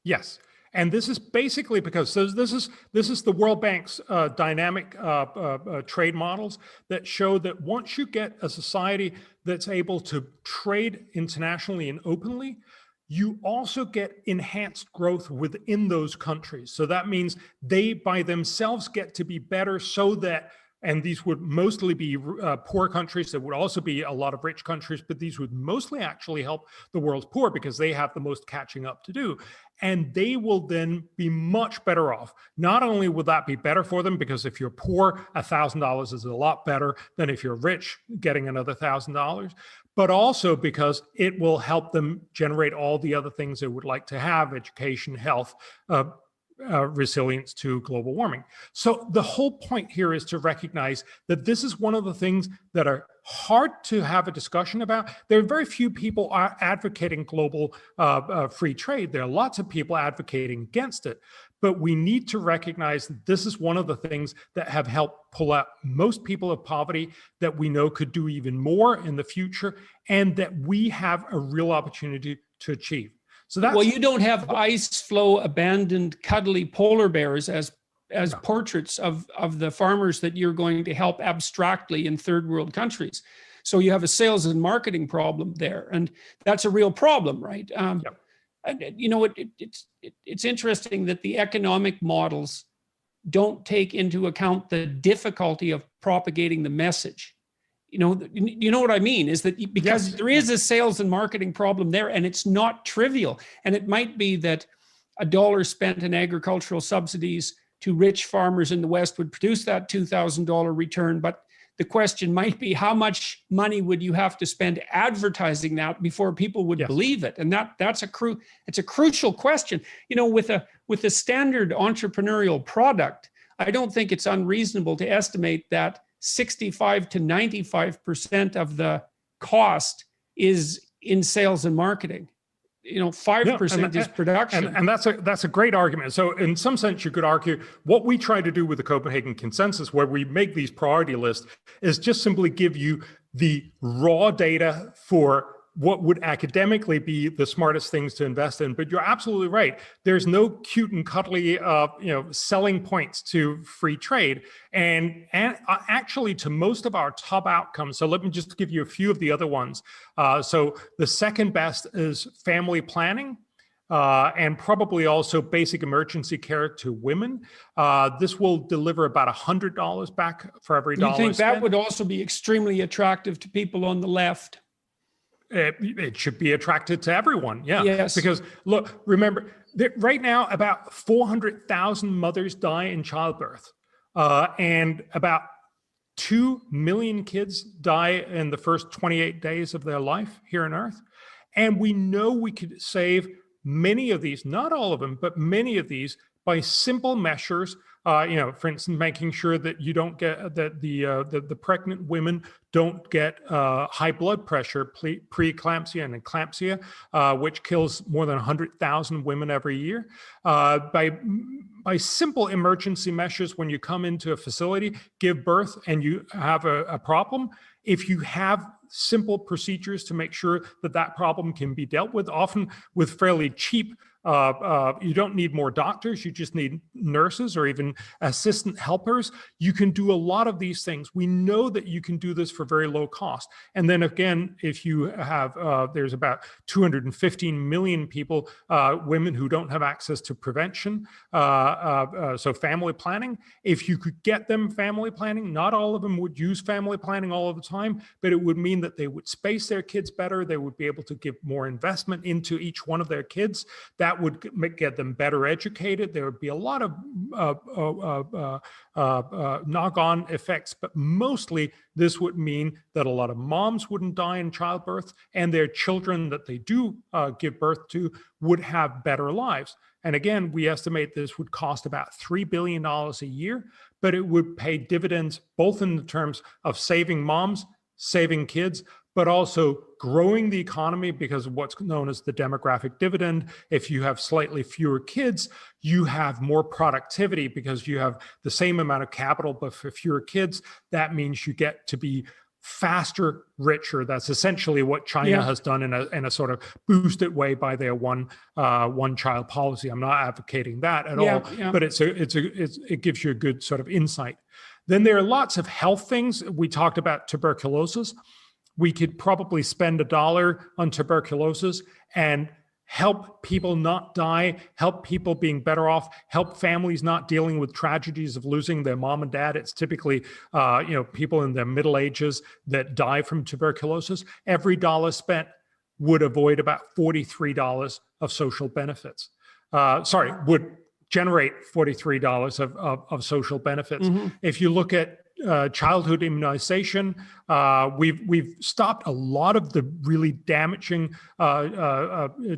Yes. And this is basically because this is the World Bank's dynamic trade models that show that once you get a society that's able to trade internationally and openly, you also get enhanced growth within those countries. So that means they by themselves get to be better so that, and these would mostly be poor countries. There would also be a lot of rich countries, but these would mostly actually help the world's poor because they have the most catching up to do. And they will then be much better off. Not only will that be better for them, because if you're poor, $1,000 is a lot better than if you're rich, getting another $1,000, but also because it will help them generate all the other things they would like to have: education, health, resilience to global warming. So the whole point here is to recognize that this is one of the things that are hard to have a discussion about. There are very few people advocating global free trade. There are lots of people advocating against it. But we need to recognize that this is one of the things that have helped pull out most people of poverty, that we know could do even more in the future, and that we have a real opportunity to achieve. So that's, well, you don't have ice floe abandoned cuddly polar bears as portraits of the farmers that you're going to help abstractly in third world countries. So you have a sales and marketing problem there, and that's a real problem, right? And you know, it's interesting that the economic models don't take into account the difficulty of propagating the message. You know what I mean? Is that because there is a sales and marketing problem there, and it's not trivial. And it might be that $1 spent in agricultural subsidies to rich farmers in the West would produce that $2,000 return. But the question might be, how much money would you have to spend advertising that before people would believe it? And it's a crucial question. You know, with a standard entrepreneurial product, I don't think it's unreasonable to estimate that 65 to 95% of the cost is in sales and marketing. 5% is production. And that's a great argument. So in some sense, you could argue what we try to do with the Copenhagen Consensus, where we make these priority lists, is just simply give you the raw data for what would academically be the smartest things to invest in. But you're absolutely right. There's no cute and cuddly, selling points to free trade. And actually to most of our top outcomes. So let me just give you a few of the other ones. So the second best is family planning. and probably also basic emergency care to women. This will deliver about $100 back for every dollar You think spent. that would also be extremely attractive to people on the left? It should be attracted to everyone, yeah. Yes. Because look, remember, right now about 400,000 mothers die in childbirth, and about 2 million kids die in the first 28 days of their life here on Earth. And we know we could save many of these, not all of them, but many of these by simple measures. For instance, making sure that you don't get that the pregnant women don't get high blood pressure, preeclampsia and eclampsia, which kills more than 100,000 women every year. By simple emergency measures, when you come into a facility, give birth, and you have a problem, if you have simple procedures to make sure that that problem can be dealt with, often with fairly cheap. You don't need more doctors, you just need nurses or even assistant helpers. You can do a lot of these things. We know that you can do this for very low cost. And then again, if you have, there's about 215 million people, women who don't have access to prevention, so family planning. If you could get them family planning, not all of them would use family planning all of the time, but it would mean that they would space their kids better, they would be able to give more investment into each one of their kids. That would get them better educated. There would be a lot of knock-on effects, but mostly this would mean that a lot of moms wouldn't die in childbirth, and their children that they do give birth to would have better lives. And again, we estimate this would cost about $3 billion a year, but it would pay dividends both in the terms of saving moms, saving kids, but also growing the economy because of what's known as the demographic dividend. If you have slightly fewer kids, you have more productivity because you have the same amount of capital, but for fewer kids, that means you get to be faster, richer. That's essentially what China has done in a sort of boosted way by their one child policy. I'm not advocating that at all, but it gives you a good sort of insight. Then there are lots of health things. We talked about tuberculosis. We could probably spend $1 on tuberculosis and help people not die, help people being better off, help families not dealing with tragedies of losing their mom and dad. It's typically, people in their middle ages that die from tuberculosis. Every dollar spent would avoid about $43 of social benefits. Would generate $43 of social benefits. Mm-hmm. If you look at childhood immunization, we've stopped a lot of the really damaging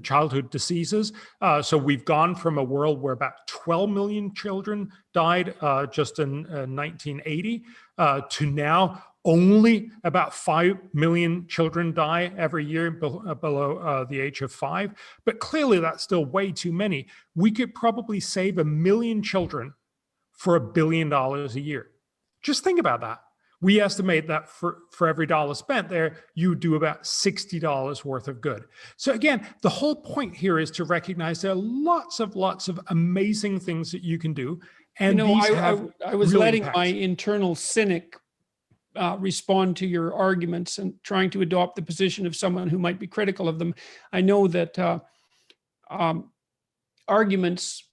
childhood diseases. So we've gone from a world where about 12 million children died just in 1980 to now only about 5 million children die every year below the age of 5. But clearly that's still way too many. We could probably save 1 million children for $1 billion a year. Just think about that. We estimate that for every dollar spent there, you do about $60 worth of good. So again, the whole point here is to recognize there are lots of amazing things that you can do. And I was really letting impacts. My internal cynic respond to your arguments and trying to adopt the position of someone who might be critical of them. I know that arguments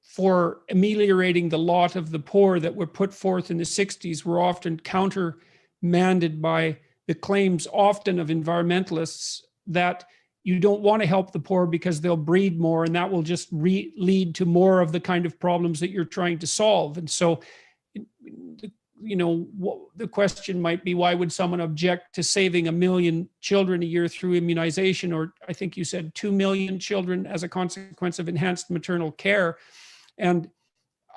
for ameliorating the lot of the poor that were put forth in the 60s were often countermanded by the claims often of environmentalists that you don't want to help the poor because they'll breed more and that will just lead to more of the kind of problems that you're trying to solve. And so, the question might be, why would someone object to saving 1 million children a year through immunization, or I think you said 2 million children as a consequence of enhanced maternal care? And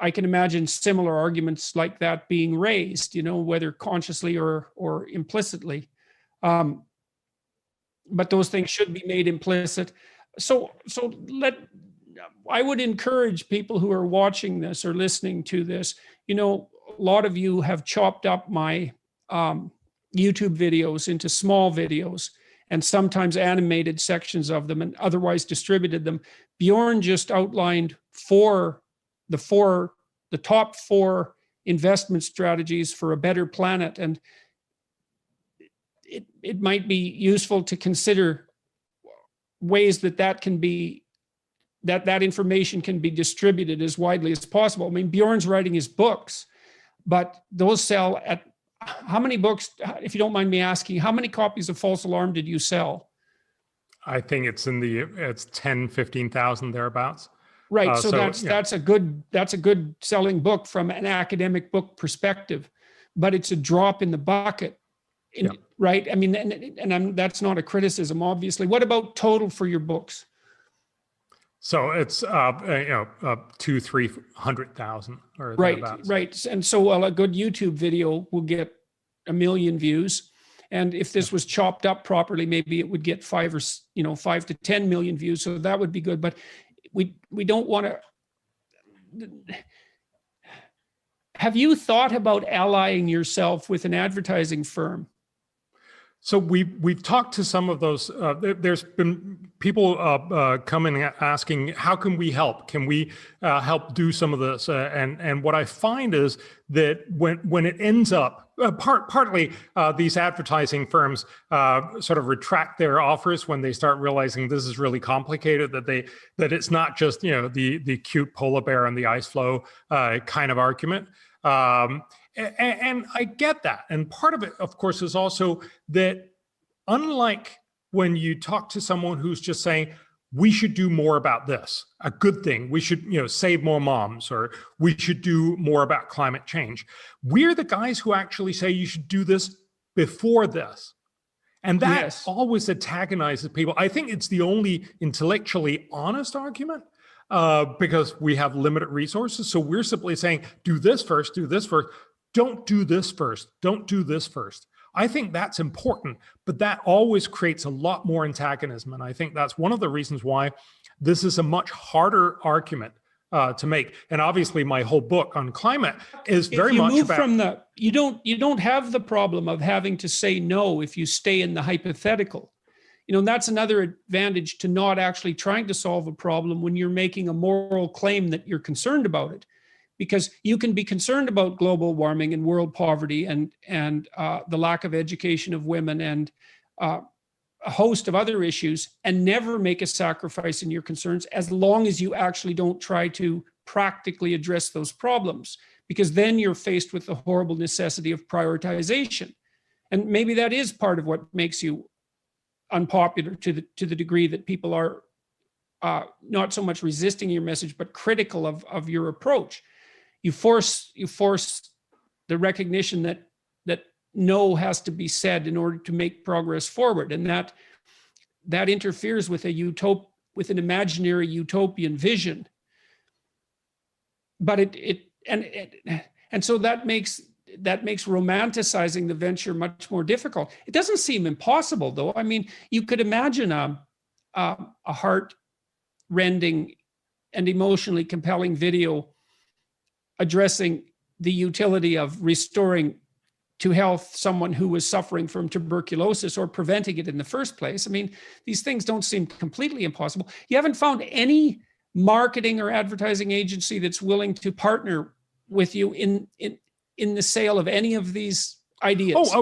I can imagine similar arguments like that being raised, whether consciously or implicitly. But those things should be made implicit. So I would encourage people who are watching this or listening to this, a lot of you have chopped up my YouTube videos into small videos and sometimes animated sections of them and otherwise distributed them. Bjorn just outlined the top 4 investment strategies for a better planet. And it might be useful to consider ways that can be that information can be distributed as widely as possible. I mean, Bjorn's writing his books, but those sell at how many books, if you don't mind me asking, how many copies of False Alarm did you sell? I think it's 10, 15,000 thereabouts. Right. So that's a good selling book from an academic book perspective, but it's a drop in the bucket. Right. I mean, and that's not a criticism, obviously. What about total for your books? So it's 200,000-300,000 or thereabouts. Right. And so a good YouTube video will get 1 million views, and if this was chopped up properly, maybe it would get 5 to 10 million views. So that would be good. But we don't want to. Have you thought about allying yourself with an advertising firm? So we've talked to some of those. There's been people coming asking, how can we help? Can we help do some of this? And what I find is that when it ends up, partly these advertising firms sort of retract their offers when they start realizing this is really complicated. That it's not just the cute polar bear and the ice floe kind of argument. And I get that. And part of it, of course, is also that unlike when you talk to someone who's just saying, we should do more about this, a good thing, we should save more moms, or we should do more about climate change. We're the guys who actually say you should do this before this. And that always antagonizes people. I think it's the only intellectually honest argument. Because we have limited resources. So we're simply saying, do this first, do this first. Don't do this first. Don't do this first. I think that's important, but that always creates a lot more antagonism. And I think that's one of the reasons why this is a much harder argument to make. And obviously my whole book on climate is very much about... You don't have the problem of having to say no if you stay in the hypothetical. That's another advantage to not actually trying to solve a problem when you're making a moral claim that you're concerned about it. Because you can be concerned about global warming and world poverty and the lack of education of women and a host of other issues and never make a sacrifice in your concerns as long as you actually don't try to practically address those problems, because then you're faced with the horrible necessity of prioritization. And maybe that is part of what makes you unpopular to the degree that people are not so much resisting your message, but critical of your approach. You force the recognition that no has to be said in order to make progress forward, and that interferes with with an imaginary utopian vision. But and so that makes romanticizing the venture much more difficult. It doesn't seem impossible, though. I mean, you could imagine a heart-rending and emotionally compelling video addressing the utility of restoring to health someone who was suffering from tuberculosis or preventing it in the first place. I mean, these things don't seem completely impossible. You haven't found any marketing or advertising agency that's willing to partner with you in the sale of any of these ideas?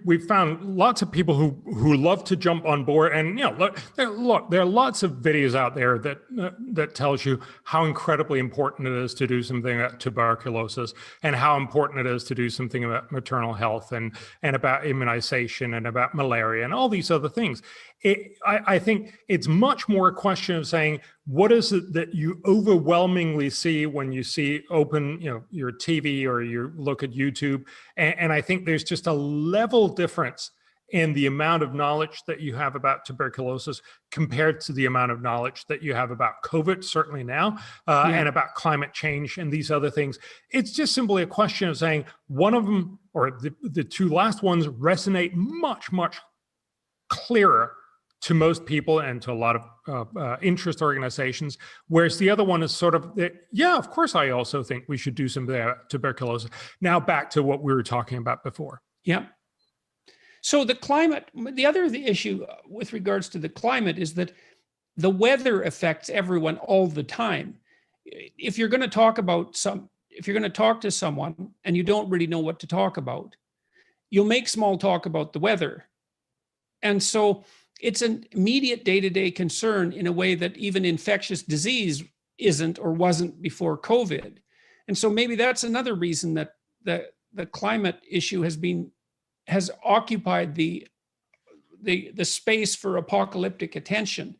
We've found lots of people who love to jump on board, and there are lots of videos out there that tells you how incredibly important it is to do something about tuberculosis, and how important it is to do something about maternal health and about immunization and about malaria and all these other things. I think it's much more a question of saying, what is it that you overwhelmingly see when you open your TV or you look at YouTube? And I think there's just a level difference in the amount of knowledge that you have about tuberculosis compared to the amount of knowledge that you have about COVID, certainly now, and about climate change and these other things. It's just simply a question of saying one of them, or the two last ones, resonate much, much clearer to most people and to a lot of interest organizations, whereas the other one is sort of, of course, I also think we should do something about tuberculosis. Now back to what we were talking about before. Yeah. So the other issue with regards to the climate is that the weather affects everyone all the time. If you're going to talk to someone and you don't really know what to talk about, you'll make small talk about the weather. And so it's an immediate day-to-day concern in a way that even infectious disease isn't or wasn't before COVID. And so maybe that's another reason that the climate issue has occupied the space for apocalyptic attention.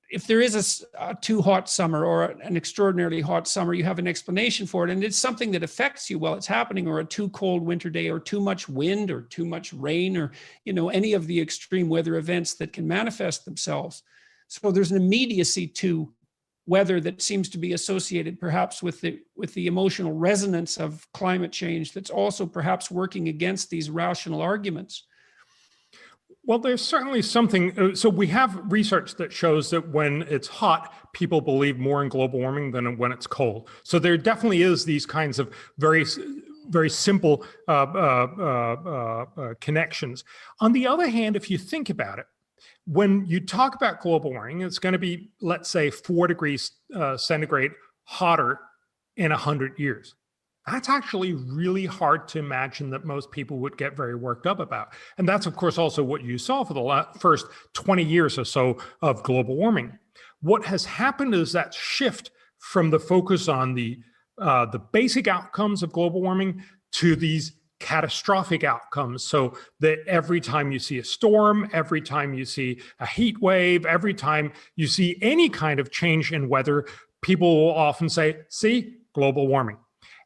If there is a too hot summer or an extraordinarily hot summer, you have an explanation for it, and it's something that affects you while it's happening, or a too cold winter day, or too much wind, or too much rain, or any of the extreme weather events that can manifest themselves. So there's an immediacy to weather that seems to be associated perhaps with the emotional resonance of climate change that's also perhaps working against these rational arguments. Well, there's certainly something. So we have research that shows that when it's hot, people believe more in global warming than when it's cold. So there definitely is these kinds of very simple connections. On the other hand, if you think about it, when you talk about global warming, it's going to be, let's say, 4 degrees centigrade hotter in 100 years. That's actually really hard to imagine that most people would get very worked up about. And that's, of course, also what you saw for the first 20 years or so of global warming. What has happened is that shift from the focus on the basic outcomes of global warming to these catastrophic outcomes. So that every time you see a storm, every time you see a heat wave, every time you see any kind of change in weather, people will often say, see, global warming.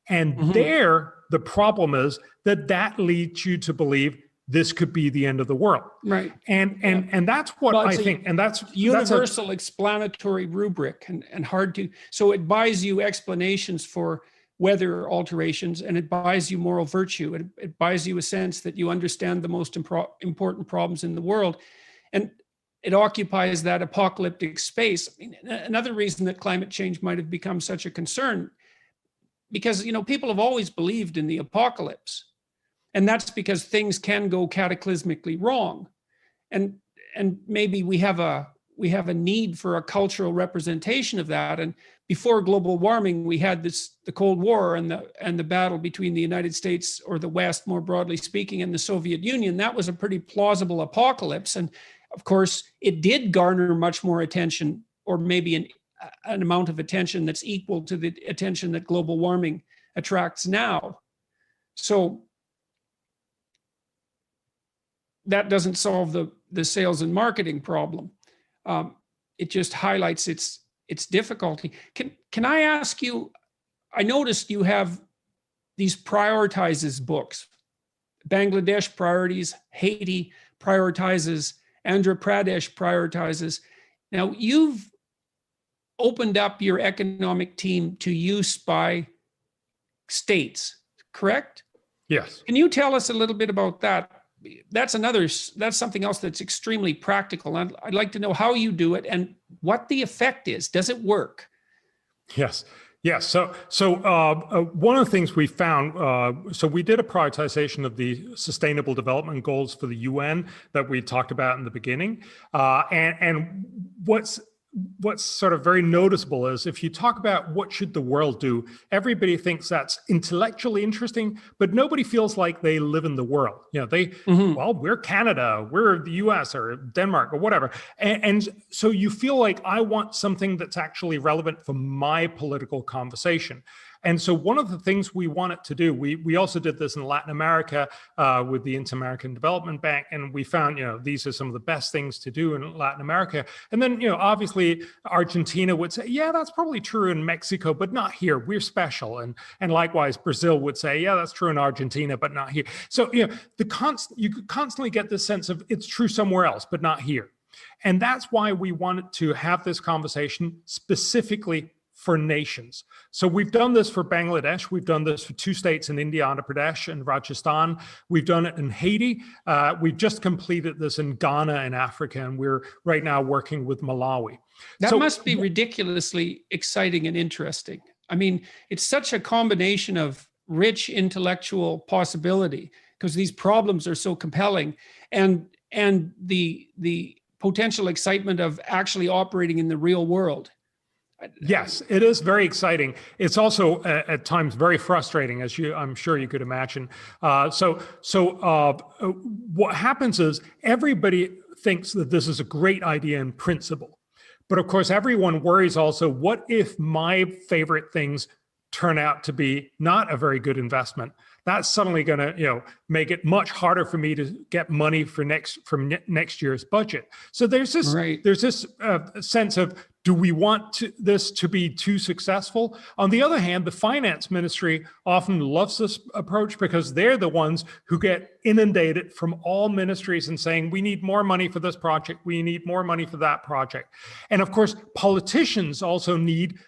And there, the problem is that leads you to believe this could be the end of the world. Right. And that's what I think. And that's universal explanatory rubric and hard to, so it buys you explanations for weather alterations, and it buys you moral virtue. It buys you a sense that you understand the most important problems in the world. And it occupies that apocalyptic space. I mean, another reason that climate change might have become such a concern, because people have always believed in the apocalypse, and that's because things can go cataclysmically wrong, and maybe we have a need for a cultural representation of that. And before global warming, we had the Cold War and the battle between the United States, or the West more broadly speaking, and the Soviet Union. That was a pretty plausible apocalypse, and of course it did garner much more attention, or maybe an amount of attention that's equal to the attention that global warming attracts now. So that doesn't solve the sales and marketing problem. It just highlights its difficulty. Can I ask you, I noticed you have these prioritizes books. Bangladesh priorities, Haiti prioritizes, Andhra Pradesh prioritizes. Now you've opened up your economic team to use by states, correct? Yes. Can you tell us a little bit about that? That's something else that's extremely practical. I'd like to know how you do it and what the effect is. Does it work? Yes. Yes. So one of the things we found, so we did a prioritization of the Sustainable Development Goals for the UN that we talked about in the beginning. And what's sort of very noticeable is if you talk about what should the world do, everybody thinks that's intellectually interesting, but nobody feels like they live in the world. Well, we're Canada, we're the US or Denmark or whatever. And so you feel like I want something that's actually relevant for my political conversation. And so one of the things we wanted to do, we also did this in Latin America with the Inter-American Development Bank, and we found, these are some of the best things to do in Latin America. And then, obviously Argentina would say, yeah, that's probably true in Mexico, but not here. We're special. And likewise, Brazil would say, yeah, that's true in Argentina, but not here. So, you could constantly get this sense of it's true somewhere else, but not here. And that's why we wanted to have this conversation specifically for nations. So we've done this for Bangladesh. We've done this for 2 states in India, Andhra Pradesh and Rajasthan. We've done it in Haiti. We've just completed this in Ghana in Africa, and we're right now working with Malawi. That must be ridiculously exciting and interesting. I mean, it's such a combination of rich intellectual possibility because these problems are so compelling, and the potential excitement of actually operating in the real world. Yes, it is very exciting. It's also at times very frustrating, as I'm sure you could imagine. So what happens is everybody thinks that this is a great idea in principle. But of course, everyone worries also, what if my favorite things turn out to be not a very good investment? That's suddenly going to, make it much harder for me to get money from next year's budget. So there's this sense of, do we want this to be too successful? On the other hand, the finance ministry often loves this approach because they're the ones who get inundated from all ministries and saying, we need more money for this project, we need more money for that project. And of course, politicians also need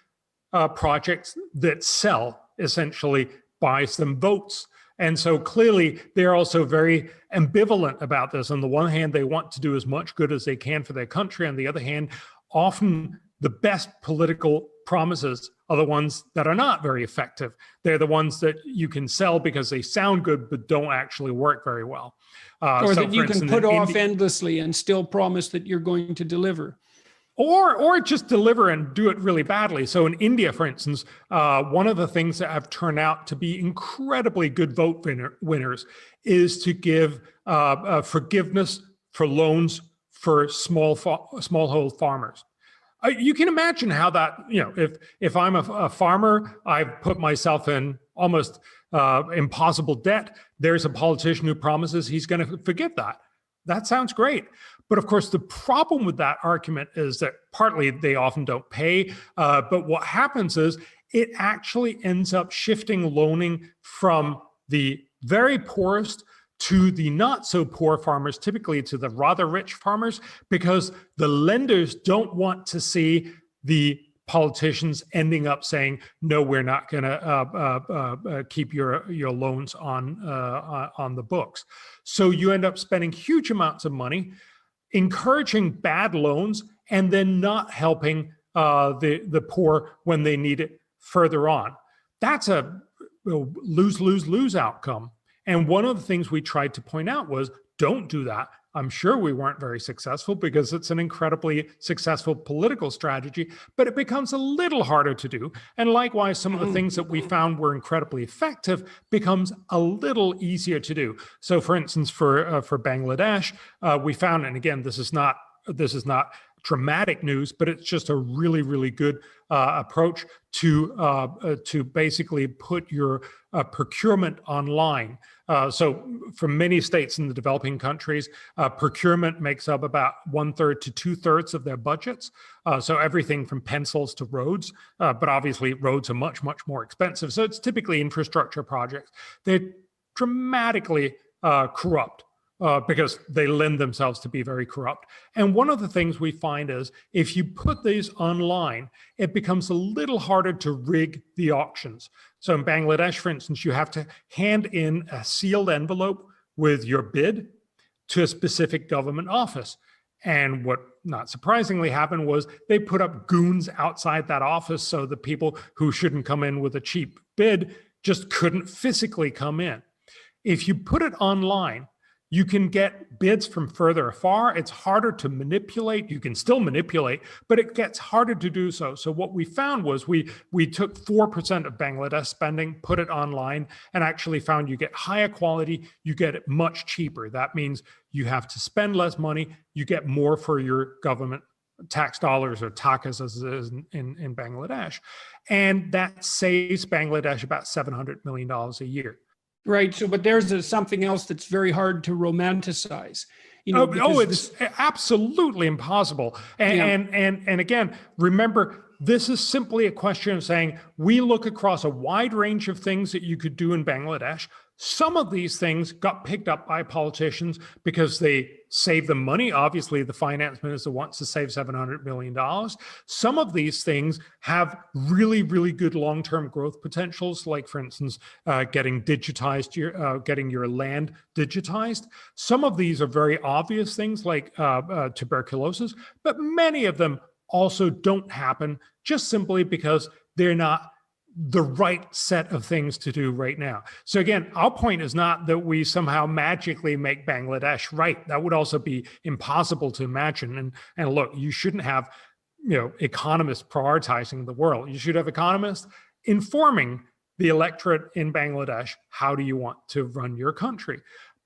projects that sell, essentially buys them votes. And so clearly they're also very ambivalent about this. On the one hand, they want to do as much good as they can for their country. On the other hand, often the best political promises are the ones that are not very effective. They're the ones that you can sell because they sound good, but don't actually work very well. Or that you can put off endlessly and still promise that you're going to deliver. Or just deliver and do it really badly. So in India, for instance, one of the things that have turned out to be incredibly good vote winners is to give forgiveness for loans for smallhold farmers. You can imagine how that, if I'm a farmer, I've put myself in almost impossible debt. There's a politician who promises he's going to forgive that. That sounds great. But of course, the problem with that argument is that partly they often don't pay. But what happens is it actually ends up shifting loaning from the very poorest to the not so poor farmers, typically to the rather rich farmers, because the lenders don't want to see the politicians ending up saying, no, we're not going to keep your loans on the books. So you end up spending huge amounts of money, encouraging bad loans, and then not helping the poor when they need it further on. That's a lose-lose-lose outcome. And one of the things we tried to point out was, don't do that. I'm sure we weren't very successful because it's an incredibly successful political strategy, but it becomes a little harder to do. And likewise, some of the things that we found were incredibly effective becomes a little easier to do. So for instance, for Bangladesh, we found, and again, this is not dramatic news, but it's just a really, really good approach to basically put your procurement online. So for many states in the developing countries, procurement makes up about 1/3 to 2/3 of their budgets. So everything from pencils to roads, but obviously roads are much, much more expensive. So it's typically infrastructure projects. They're dramatically corrupt. Because they lend themselves to be very corrupt. And one of the things we find is if you put these online, it becomes a little harder to rig the auctions. So in Bangladesh, for instance, you have to hand in a sealed envelope with your bid to a specific government office. And what not surprisingly happened was they put up goons outside that office so the people who shouldn't come in with a cheap bid just couldn't physically come in. If you put it online, you can get bids from further afar. It's harder to manipulate. You can still manipulate, but it gets harder to do so. So what we found was we took 4% of Bangladesh spending, put it online, and actually found you get higher quality, you get it much cheaper. That means you have to spend less money, you get more for your government tax dollars, or takas as it is in Bangladesh. And that saves Bangladesh about $700 million a year. Right. So, but there's something else that's very hard to romanticize. It's absolutely impossible. And again, remember, this is simply a question of saying, we look across a wide range of things that you could do in Bangladesh. Some of these things got picked up by politicians because they save them money. Obviously, the finance minister wants to save $700 million. Some of these things have really, really good long-term growth potentials, like, for instance, getting your land digitized. Some of these are very obvious things like tuberculosis, but many of them also don't happen just simply because they're not the right set of things to do right now. So again, our point is not that we somehow magically make Bangladesh right. That would also be impossible to imagine. And look, you shouldn't have, economists prioritizing the world. You should have economists informing the electorate in Bangladesh, how do you want to run your country?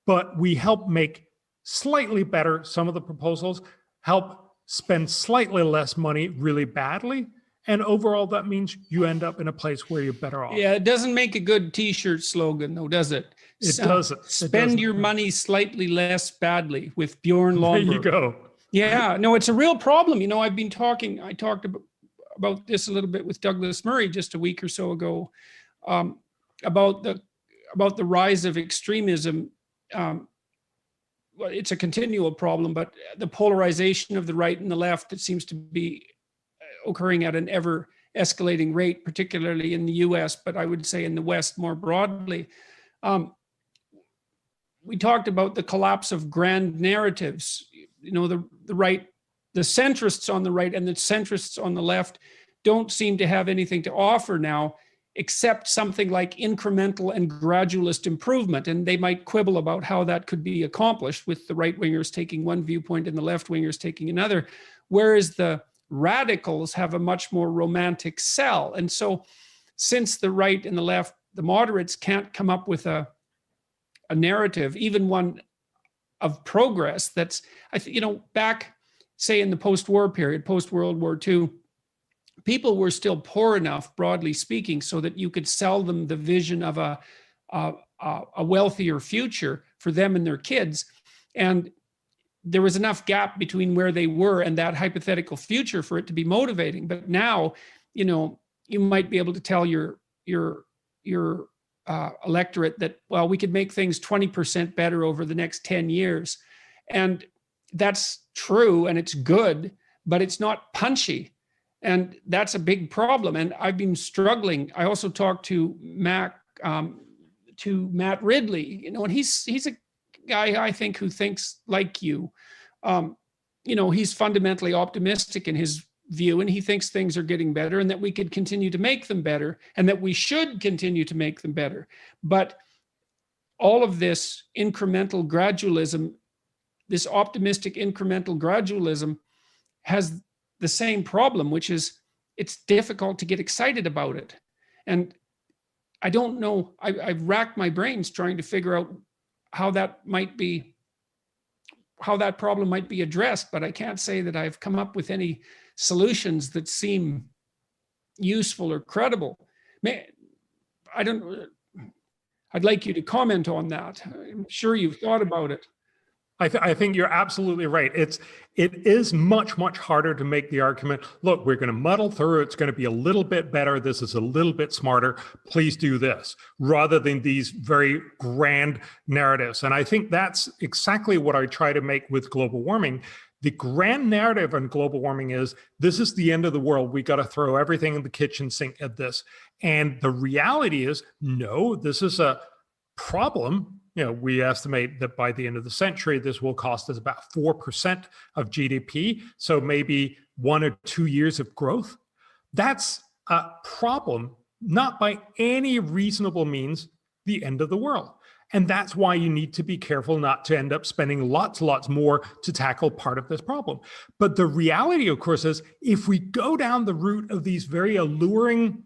But we help make slightly better, some of the proposals help spend slightly less money really badly. And overall, that means you end up in a place where you're better off. Yeah, it doesn't make a good t-shirt slogan though, does it? It doesn't. Spend your money slightly less badly with Bjorn Lomborg. There you go. Yeah, no, it's a real problem. I talked about this a little bit with Douglas Murray just a week or so ago, about the rise of extremism. Well, it's a continual problem, but the polarization of the right and the left, it seems to be occurring at an ever escalating rate, particularly in the US, but I would say in the West more broadly. We talked about the collapse of grand narratives. The right, the centrists on the right and the centrists on the left don't seem to have anything to offer now, except something like incremental and gradualist improvement. And they might quibble about how that could be accomplished, with the right wingers taking one viewpoint and the left wingers taking another, whereas the radicals have a much more romantic sell. And so since the right and the left, the moderates, can't come up with a narrative, even one of progress, that's, back, say, in the post-war period, post-World War II, people were still poor enough, broadly speaking, so that you could sell them the vision of a wealthier future for them and their kids. And there was enough gap between where they were and that hypothetical future for it to be motivating. But now, you might be able to tell your electorate that, well, we could make things 20% better over the next 10 years. And that's true and it's good, but it's not punchy. And that's a big problem. And I've been struggling. I also talked to Matt Ridley, and he's a guy, I think, who thinks like you. He's fundamentally optimistic in his view, and he thinks things are getting better and that we could continue to make them better and that we should continue to make them better. But all of this incremental gradualism, this optimistic incremental gradualism, has the same problem, which is it's difficult to get excited about it. And I don't know, I've racked my brains trying to figure out how that problem might be addressed, but I can't say that I've come up with any solutions that seem useful or credible. I'd like you to comment on that. I'm sure you've thought about it. I think you're absolutely right. It is much, much harder to make the argument, look, we're going to muddle through, it's going to be a little bit better, this is a little bit smarter, please do this, rather than these very grand narratives. And I think that's exactly what I try to make with global warming. The grand narrative on global warming is, this is the end of the world, we got to throw everything in the kitchen sink at this. And the reality is, no, this is a problem. We estimate that by the end of the century, this will cost us about 4% of GDP. So maybe 1 or 2 years of growth. That's a problem, not by any reasonable means, the end of the world. And that's why you need to be careful not to end up spending lots more to tackle part of this problem. But the reality, of course, is if we go down the route of these very alluring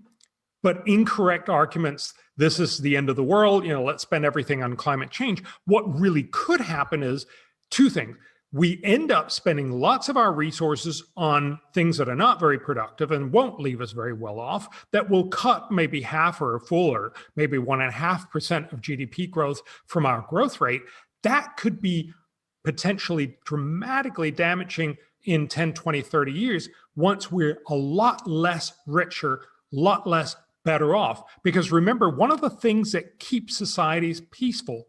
but incorrect arguments, this is the end of the world, let's spend everything on climate change. What really could happen is two things. We end up spending lots of our resources on things that are not very productive and won't leave us very well off, that will cut maybe half or a full or maybe 1.5% of GDP growth from our growth rate. That could be potentially dramatically damaging in 10, 20, 30 years once we're a lot less richer, a lot less better off. Because remember, one of the things that keeps societies peaceful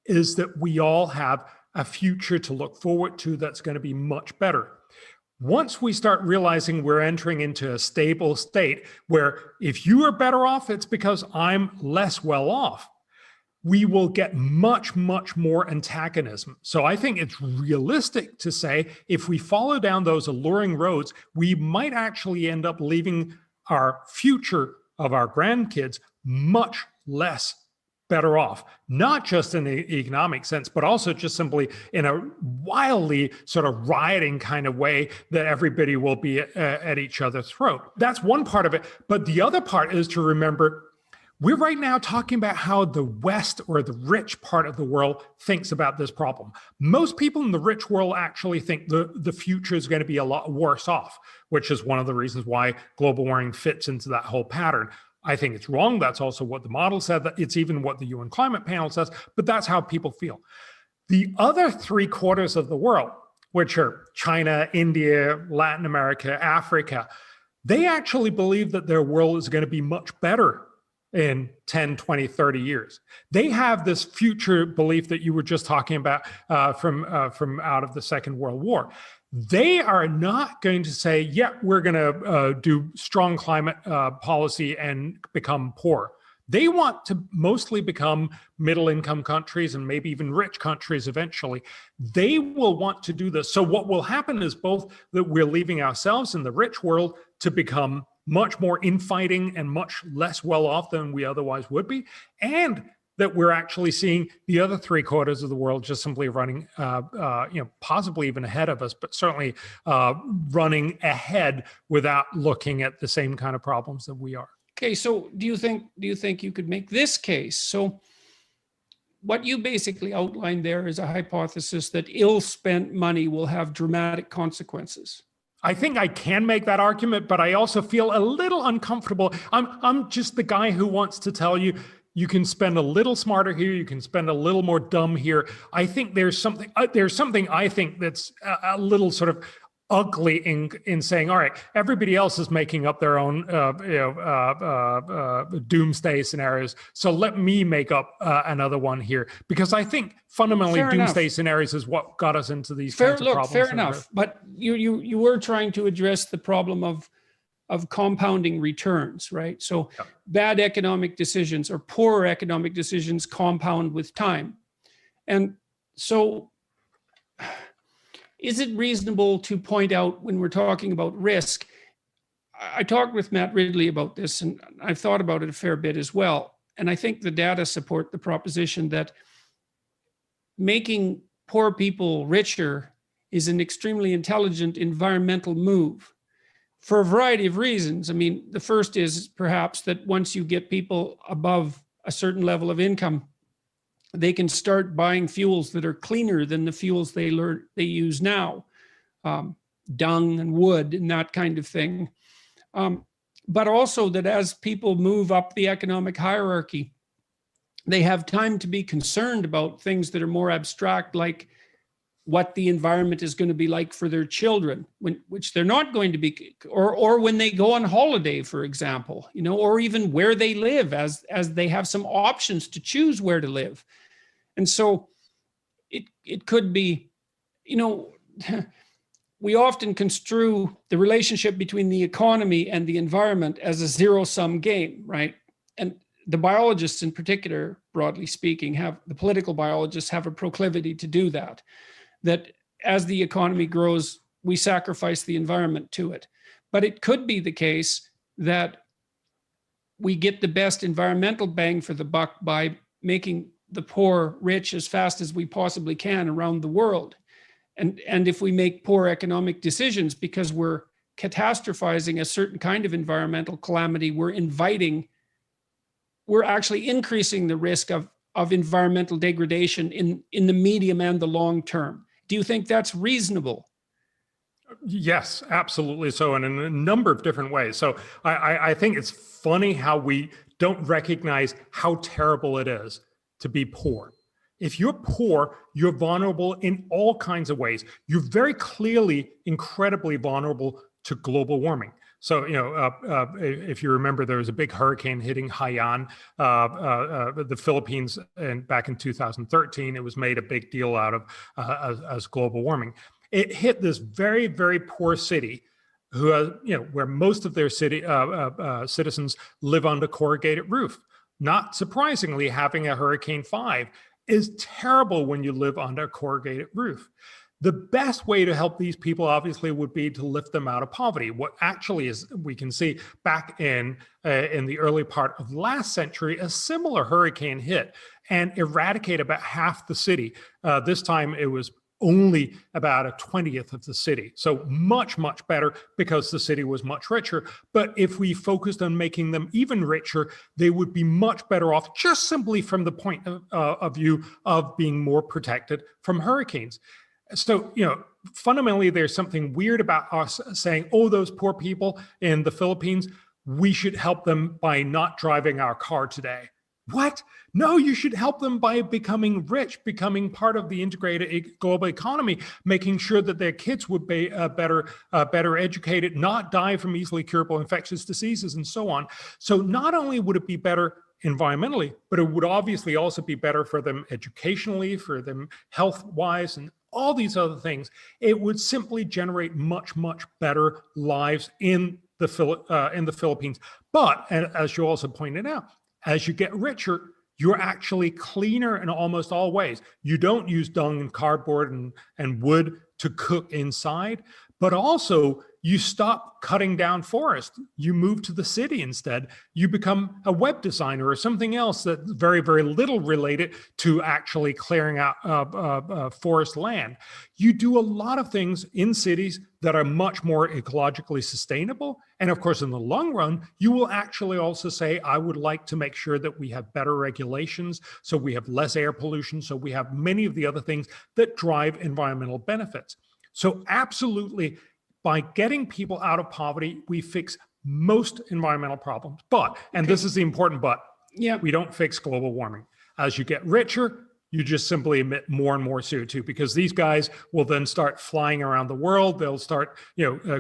is that we all have a future to look forward to that's going to be much better. Once we start realizing we're entering into a stable state where if you are better off, it's because I'm less well off, we will get much more antagonism. So I think it's realistic to say if we follow down those alluring roads, we might actually end up leaving our future of our grandkids much less better off, not just in the economic sense, but also just simply in a wildly sort of rioting kind of way that everybody will be at each other's throat. That's one part of it. But the other part is to remember We're right now talking about how the West, or the rich part of the world, thinks about this problem. Most people in the rich world actually think the future is going to be a lot worse off, which is one of the reasons why global warming fits into that whole pattern. I think it's wrong. That's also what the model said. That it's even what the UN climate panel says, but that's how people feel. The other 3/4 of the world, which are China, India, Latin America, Africa, they actually believe that their world is going to be much better in 10, 20, 30 years. They have this future belief that you were just talking about from out of the Second World War. They are not going to say, yeah, we're going to do strong climate policy and become poor. They want to mostly become middle-income countries and maybe even rich countries eventually. They will want to do this. So what will happen is both that we're leaving ourselves in the rich world to become much more infighting and much less well-off than we otherwise would be, and that we're actually seeing the other 3/4 of the world just simply running, possibly even ahead of us, but certainly running ahead without looking at the same kind of problems that we are. Okay, so do you think you could make this case? So what you basically outlined there is a hypothesis that ill-spent money will have dramatic consequences. I think I can make that argument, but I also feel a little uncomfortable. I'm just the guy who wants to tell you, you can spend a little smarter here, you can spend a little more dumb here. I think there's something I think that's a little sort of ugly in saying, all right, everybody else is making up their own doomsday scenarios, so let me make up another one here, because I think fundamentally doomsday scenarios is what got us into these kinds of problems. Fair enough, but you were trying to address the problem of compounding returns, right? So bad economic decisions or poor economic decisions compound with time. And so is it reasonable to point out, when we're talking about risk, I talked with Matt Ridley about this, and I've thought about it a fair bit as well. And I think the data support the proposition that making poor people richer is an extremely intelligent environmental move for a variety of reasons. I mean, the first is perhaps that once you get people above a certain level of income, they can start buying fuels that are cleaner than the fuels they use now, dung and wood and that kind of thing. But also that as people move up the economic hierarchy, they have time to be concerned about things that are more abstract, like what the environment is going to be like for their children, which they're not going to be, or when they go on holiday, for example, or even where they live, as they have some options to choose where to live. And so it could be, we often construe the relationship between the economy and the environment as a zero-sum game, right? And the biologists in particular, broadly speaking, the political biologists have a proclivity to do that as the economy grows, we sacrifice the environment to it. But it could be the case that we get the best environmental bang for the buck by making the poor rich as fast as we possibly can around the world. And if we make poor economic decisions because we're catastrophizing a certain kind of environmental calamity, we're actually increasing the risk of environmental degradation in the medium and the long term. Do you think that's reasonable? Yes, absolutely so, and in a number of different ways. So I think it's funny how we don't recognize how terrible it is to be poor. If you're poor, you're vulnerable in all kinds of ways. You're very clearly incredibly vulnerable to global warming. So, if you remember, there was a big hurricane hitting Haiyan, the Philippines, and back in 2013, it was made a big deal out of as global warming. It hit this very, very poor city, where most of their citizens live under corrugated roof. Not surprisingly, having a Hurricane 5 is terrible when you live under a corrugated roof. The best way to help these people, obviously, would be to lift them out of poverty. What actually is, we can see back in the early part of last century, a similar hurricane hit and eradicated about half the city. This time it was only about a 20th of the city. So much, much better because the city was much richer. But if we focused on making them even richer, they would be much better off just simply from the point of view of being more protected from hurricanes. So, fundamentally, there's something weird about us saying, oh, those poor people in the Philippines, we should help them by not driving our car today. What? No, you should help them by becoming rich, becoming part of the integrated global economy, making sure that their kids would be better educated, not die from easily curable infectious diseases, and so on. So not only would it be better environmentally, but it would obviously also be better for them educationally, for them health-wise, and all these other things. It would simply generate much, much better lives in the Philippines. But, and as you also pointed out, as you get richer, you're actually cleaner in almost all ways. You don't use dung and cardboard and wood to cook inside, but also you stop cutting down forest. You move to the city instead. You become a web designer or something else that's very, very little related to actually clearing out forest land. You do a lot of things in cities that are much more ecologically sustainable. And of course, in the long run, you will actually also say, I would like to make sure that we have better regulations, so we have less air pollution, so we have many of the other things that drive environmental benefits. So absolutely, by getting people out of poverty, we fix most environmental problems. But, and this is the important but, we don't fix global warming. As you get richer, you just simply emit more and more CO2 because these guys will then start flying around the world. They'll start,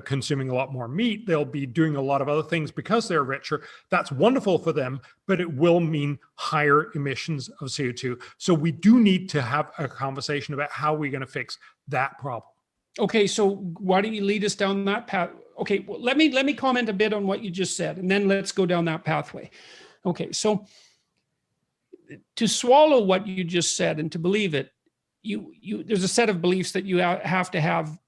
consuming a lot more meat. They'll be doing a lot of other things because they're richer. That's wonderful for them, but it will mean higher emissions of CO2. So we do need to have a conversation about how we're going to fix that problem. Okay, so why don't you lead us down that path? Okay, well, let me comment a bit on what you just said, and then let's go down that pathway. Okay, so to swallow what you just said and to believe it, there's a set of beliefs that you have to have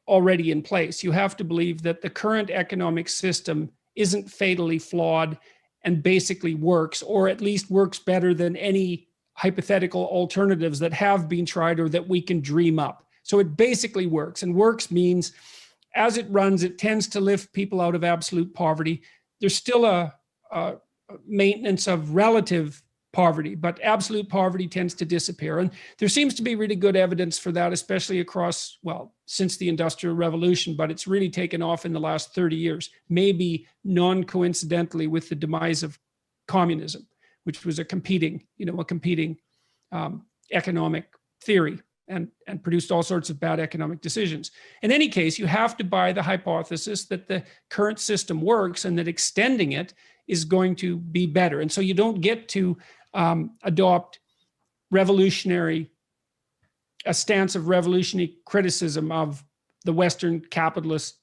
already in place. You have to believe that the current economic system isn't fatally flawed and basically works, or at least works better than any hypothetical alternatives that have been tried or that we can dream up. So it basically works, and works means as it runs, it tends to lift people out of absolute poverty. There's still a maintenance of relative poverty, but absolute poverty tends to disappear. And there seems to be really good evidence for that, especially across, well, since the Industrial Revolution, but it's really taken off in the last 30 years, maybe non-coincidentally with the demise of communism, which was a competing economic theory. And produced all sorts of bad economic decisions. In any case, you have to buy the hypothesis that the current system works and that extending it is going to be better. And so you don't get to adopt a stance of revolutionary criticism of the Western capitalist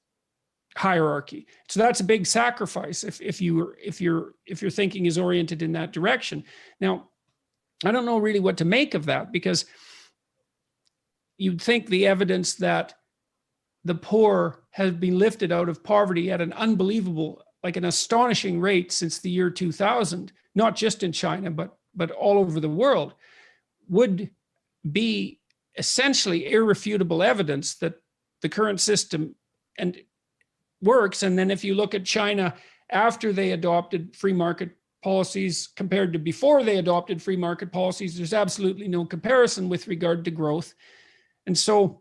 hierarchy. So that's a big sacrifice if your thinking is oriented in that direction. Now, I don't know really what to make of that, because you'd think the evidence that the poor have been lifted out of poverty at an unbelievable, like an astonishing rate since the year 2000, not just in China, but all over the world, would be essentially irrefutable evidence that the current system works. And then if you look at China after they adopted free market policies compared to before they adopted free market policies, there's absolutely no comparison with regard to growth. And so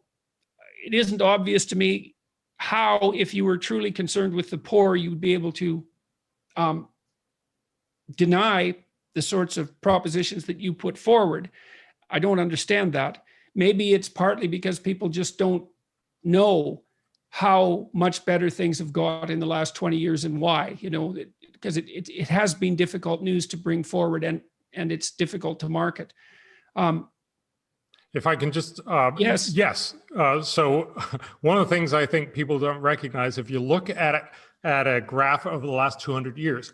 it isn't obvious to me how, if you were truly concerned with the poor, you would be able to deny the sorts of propositions that you put forward. I don't understand that. Maybe it's partly because people just don't know how much better things have got in the last 20 years and why, because it has been difficult news to bring forward, and it's difficult to market. If I can just, yes. So one of the things I think people don't recognize, if you look at a graph over the last 200 years,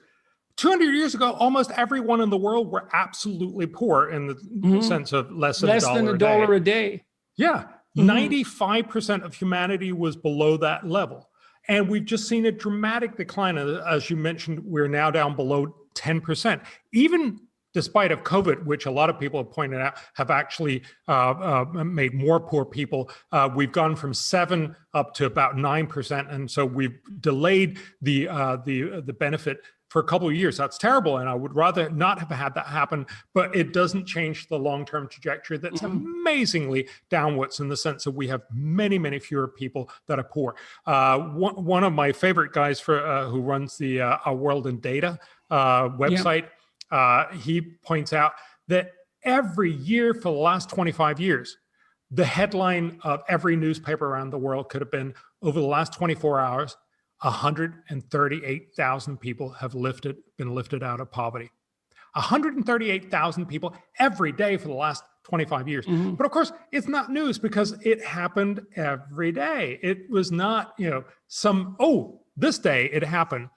200 years ago, almost everyone in the world were absolutely poor in the sense of less than a dollar a day. Yeah, 95% of humanity was below that level. And we've just seen a dramatic decline. As you mentioned, we're now down below 10%. Even despite of COVID, which a lot of people have pointed out, have actually made more poor people. We've gone from 7 up to about 9%. And so we've delayed the benefit for a couple of years. That's terrible. And I would rather not have had that happen, but it doesn't change the long-term trajectory that's amazingly downwards, in the sense that we have many, many fewer people that are poor. One of my favorite guys who runs the Our World in Data website, he points out that every year for the last 25 years, the headline of every newspaper around the world could have been, over the last 24 hours, 138,000 people have been lifted out of poverty. 138,000 people every day for the last 25 years. But of course, it's not news because it happened every day. It was not, this day it happened.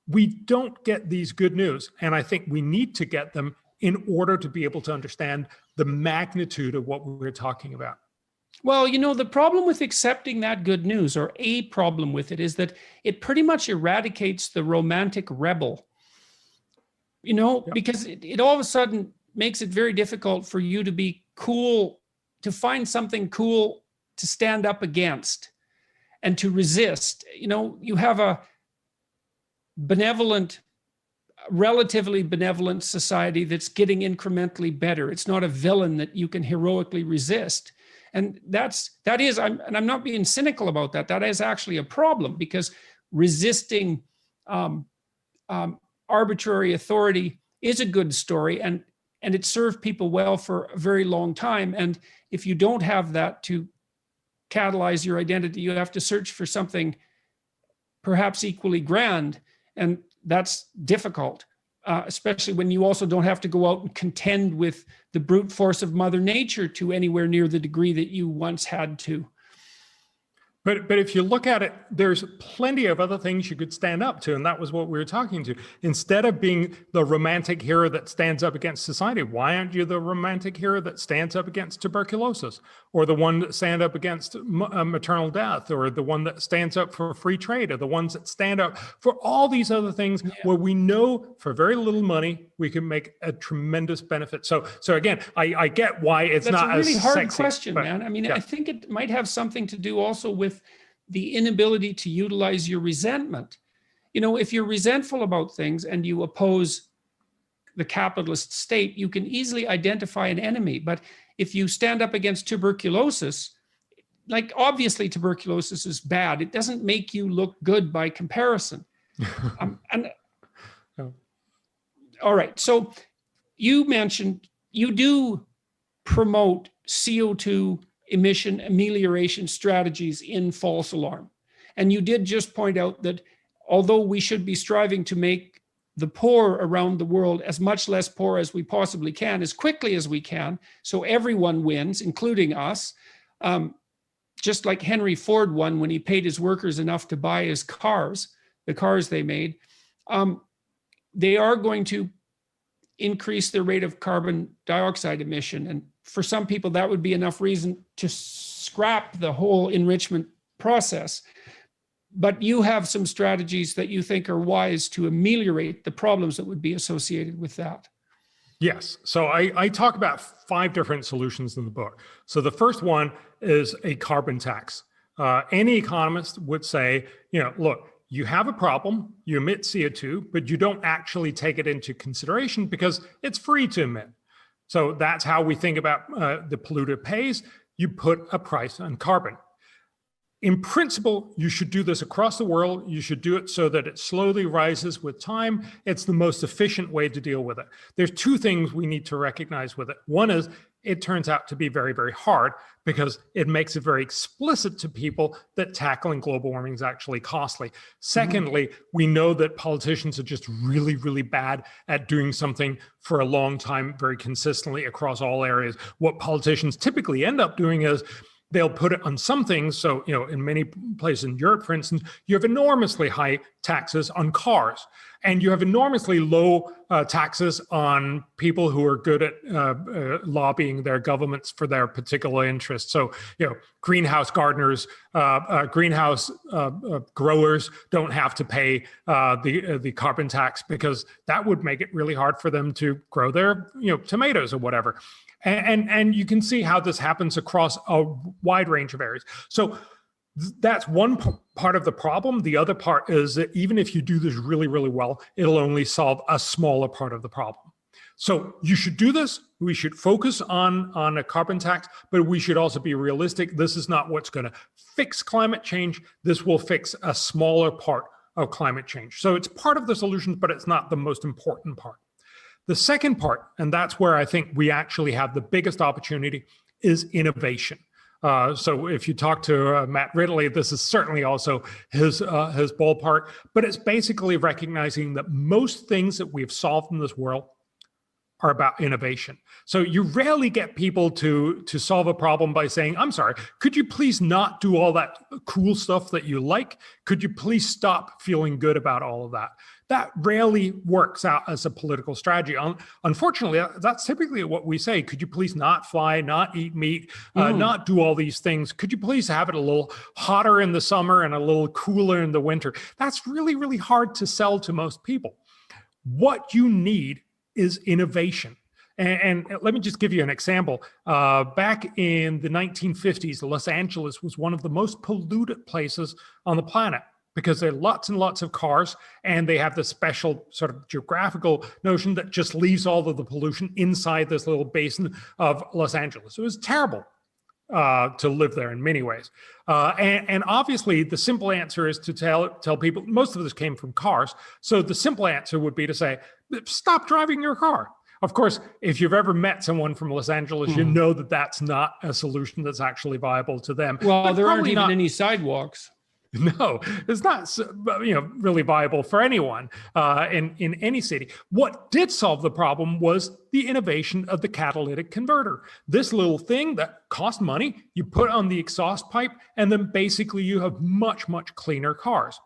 We don't get these good news. And I think we need to get them in order to be able to understand the magnitude of what we're talking about. Well, the problem with accepting that good news, or a problem with it, is that it pretty much eradicates the romantic rebel, because it all of a sudden makes it very difficult for you to be cool, to find something cool to stand up against and to resist. You have a relatively benevolent society that's getting incrementally better. It's not a villain that you can heroically resist. And I'm not being cynical about that. That is actually a problem, because resisting arbitrary authority is a good story, and it served people well for a very long time. And if you don't have that to catalyze your identity, you have to search for something perhaps equally grand, and that's difficult. Especially when you also don't have to go out and contend with the brute force of Mother Nature to anywhere near the degree that you once had to. But if you look at it, there's plenty of other things you could stand up to, and that was what we were talking to. Instead of being the romantic hero that stands up against society, why aren't you the romantic hero that stands up against tuberculosis, or the one that stands up against maternal death, or the one that stands up for free trade, or the ones that stand up for all these other things where we know for very little money we can make a tremendous benefit. So again, I get why it's not as sexy. That's a really hard question, man. I mean, I think it might have something to do also with the inability to utilize your resentment. If you're resentful about things and you oppose the capitalist state, you can easily identify an enemy. But if you stand up against tuberculosis, obviously tuberculosis is bad. It doesn't make you look good by comparison. All right. So you mentioned you do promote CO2 emission amelioration strategies in false alarm. And you did just point out that although we should be striving to make the poor around the world as much less poor as we possibly can, as quickly as we can, so everyone wins, including us, just like Henry Ford won when he paid his workers enough to buy his cars, the cars they made, they are going to increase their rate of carbon dioxide emission. And for some people, that would be enough reason to scrap the whole enrichment process. But you have some strategies that you think are wise to ameliorate the problems that would be associated with that. Yes. So I talk about 5 different solutions in the book. So the first one is a carbon tax. Any economist would say, look, you have a problem, you emit CO2, but you don't actually take it into consideration because it's free to emit. So that's how we think about the polluter pays. You put a price on carbon. In principle, you should do this across the world. You should do it so that it slowly rises with time. It's the most efficient way to deal with it. There's 2 things we need to recognize with it. One is it turns out to be very, very hard because it makes it very explicit to people that tackling global warming is actually costly. Secondly, we know that politicians are just really, really bad at doing something for a long time, very consistently across all areas. What politicians typically end up doing is they'll put it on some things. So, in many places in Europe, for instance, you have enormously high taxes on cars. And you have enormously low taxes on people who are good at lobbying their governments for their particular interests. So, greenhouse gardeners, greenhouse growers don't have to pay the carbon tax, because that would make it really hard for them to grow their tomatoes or whatever. And you can see how this happens across a wide range of areas. So that's one part of the problem. The other part is that even if you do this really, really well, it'll only solve a smaller part of the problem. So you should do this. We should focus on a carbon tax, but we should also be realistic. This is not what's going to fix climate change. This will fix a smaller part of climate change. So it's part of the solution, but it's not the most important part. The second part, and that's where I think we actually have the biggest opportunity, is innovation. So if you talk to Matt Ridley, this is certainly also his ballpark, but it's basically recognizing that most things that we've solved in this world are about innovation. So you rarely get people to solve a problem by saying, I'm sorry, could you please not do all that cool stuff that you like? Could you please stop feeling good about all of that? That rarely works out as a political strategy. Unfortunately, that's typically what we say. Could you please not fly, not eat meat, not do all these things? Could you please have it a little hotter in the summer and a little cooler in the winter? That's really, really hard to sell to most people. What you need is innovation. And let me just give you an example. Back in the 1950s, Los Angeles was one of the most polluted places on the planet, because there are lots and lots of cars, and they have this special sort of geographical notion that just leaves all of the pollution inside this little basin of Los Angeles. It was terrible to live there in many ways. And obviously, the simple answer is to tell people, most of this came from cars. So the simple answer would be to say, stop driving your car. Of course, if you've ever met someone from Los Angeles, you know that that's not a solution that's actually viable to them. Well, there aren't even any sidewalks. No, it's not really viable for anyone in any city. What did solve the problem was the innovation of the catalytic converter. This little thing that cost money, you put on the exhaust pipe, and then basically you have much, much cleaner cars.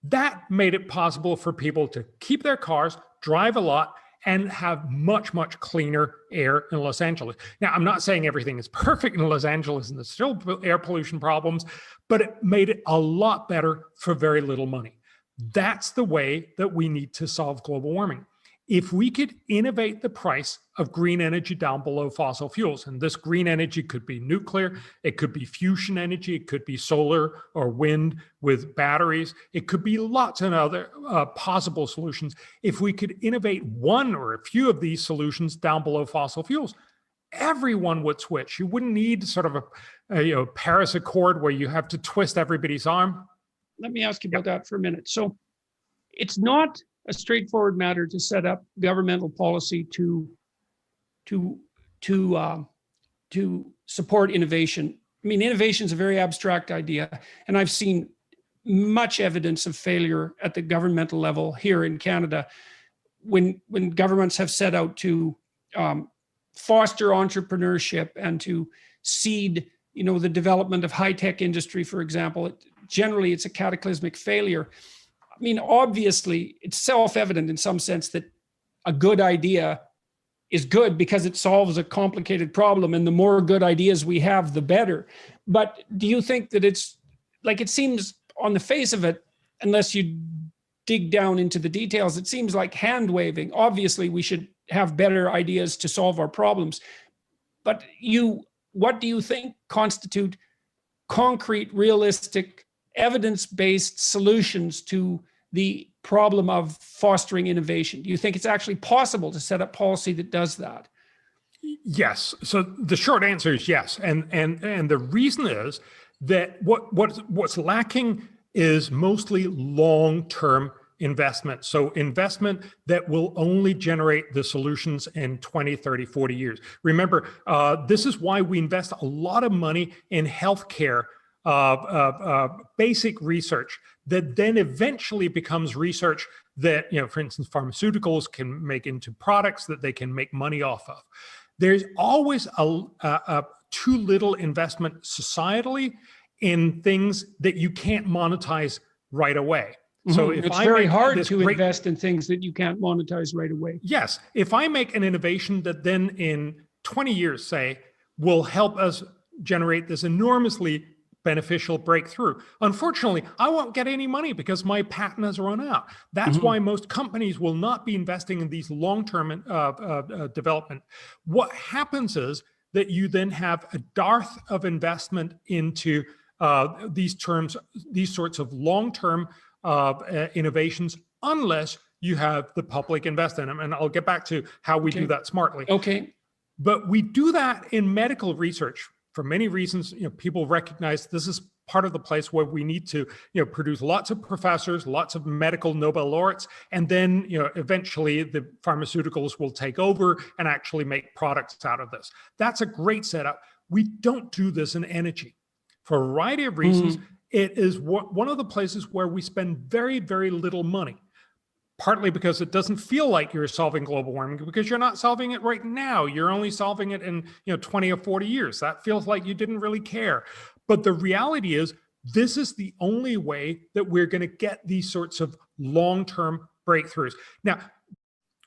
That made it possible for people to keep their cars, drive a lot, and have much, much cleaner air in Los Angeles. Now, I'm not saying everything is perfect in Los Angeles and there's still air pollution problems, but it made it a lot better for very little money. That's the way that we need to solve global warming. If we could innovate the price of green energy down below fossil fuels, and this green energy could be nuclear, it could be fusion energy, it could be solar or wind with batteries, it could be lots of other possible solutions. If we could innovate one or a few of these solutions down below fossil fuels, everyone would switch. You wouldn't need sort of a Paris Accord where you have to twist everybody's arm. Let me ask you about that for a minute. So it's not a straightforward matter to set up governmental policy to support innovation. I mean, innovation is a very abstract idea, and I've seen much evidence of failure at the governmental level here in Canada when governments have set out to foster entrepreneurship and to seed, the development of high-tech industry, for example. Generally, it's a cataclysmic failure. I mean, obviously, it's self-evident in some sense that a good idea is good because it solves a complicated problem, and the more good ideas we have, the better. But do you think that it's like, it seems on the face of it, unless you dig down into the details, it seems like hand waving. Obviously, we should have better ideas to solve our problems. But what do you think constitute concrete, realistic, evidence-based solutions to the problem of fostering innovation? Do you think it's actually possible to set up policy that does that? Yes. So the short answer is yes. And the reason is that what's lacking is mostly long-term investment. So investment that will only generate the solutions in 20, 30, 40 years. Remember, this is why we invest a lot of money in healthcare, basic research that then eventually becomes research that, for instance, pharmaceuticals can make into products that they can make money off of. There's always too little investment societally in things that you can't monetize right away. So if it's I very make hard this to great- invest in things that you can't monetize right away. Yes. If I make an innovation that then in 20 years, say, will help us generate this enormously beneficial breakthrough. Unfortunately, I won't get any money because my patent has run out. That's why most companies will not be investing in these long-term development. What happens is that you then have a dearth of investment into these sorts of long-term innovations, unless you have the public invest in them. And I'll get back to how we do that smartly. Okay. But we do that in medical research for many reasons. People recognize this is part of the place where we need to, produce lots of professors, lots of medical Nobel laureates, and then, eventually the pharmaceuticals will take over and actually make products out of this. That's a great setup. We don't do this in energy for a variety of reasons. It is one of the places where we spend very, very little money. Partly because it doesn't feel like you're solving global warming, because you're not solving it right now. You're only solving it in 20 or 40 years. That feels like you didn't really care. But the reality is, this is the only way that we're going to get these sorts of long-term breakthroughs. Now,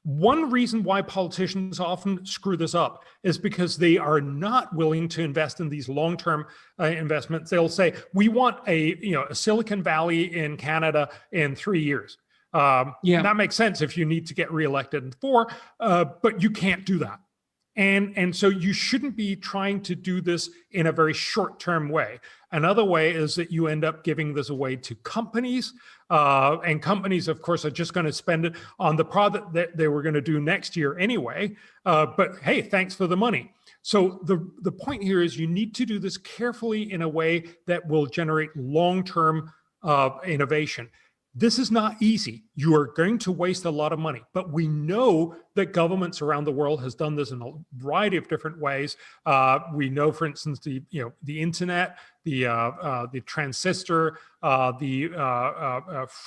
one reason why politicians often screw this up is because they are not willing to invest in these long-term investments. They'll say, we want a Silicon Valley in Canada in 3 years. That makes sense if you need to get reelected in 4, but you can't do that. And so you shouldn't be trying to do this in a very short-term way. Another way is that you end up giving this away to companies, and companies, of course, are just going to spend it on the product that they were going to do next year anyway. But hey, thanks for the money. So the point here is you need to do this carefully in a way that will generate long-term innovation. This is not easy. You are going to waste a lot of money, but we know that governments around the world has done this in a variety of different ways. We know, for instance, the internet, the transistor, the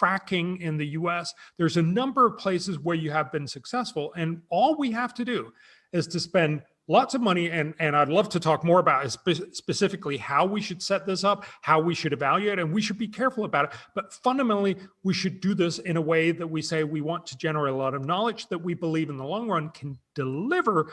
fracking in the US. There's a number of places where you have been successful, and all we have to do is to spend lots of money, and I'd love to talk more about specifically how we should set this up, how we should evaluate, and we should be careful about it. But fundamentally, we should do this in a way that we say we want to generate a lot of knowledge that we believe in the long run can deliver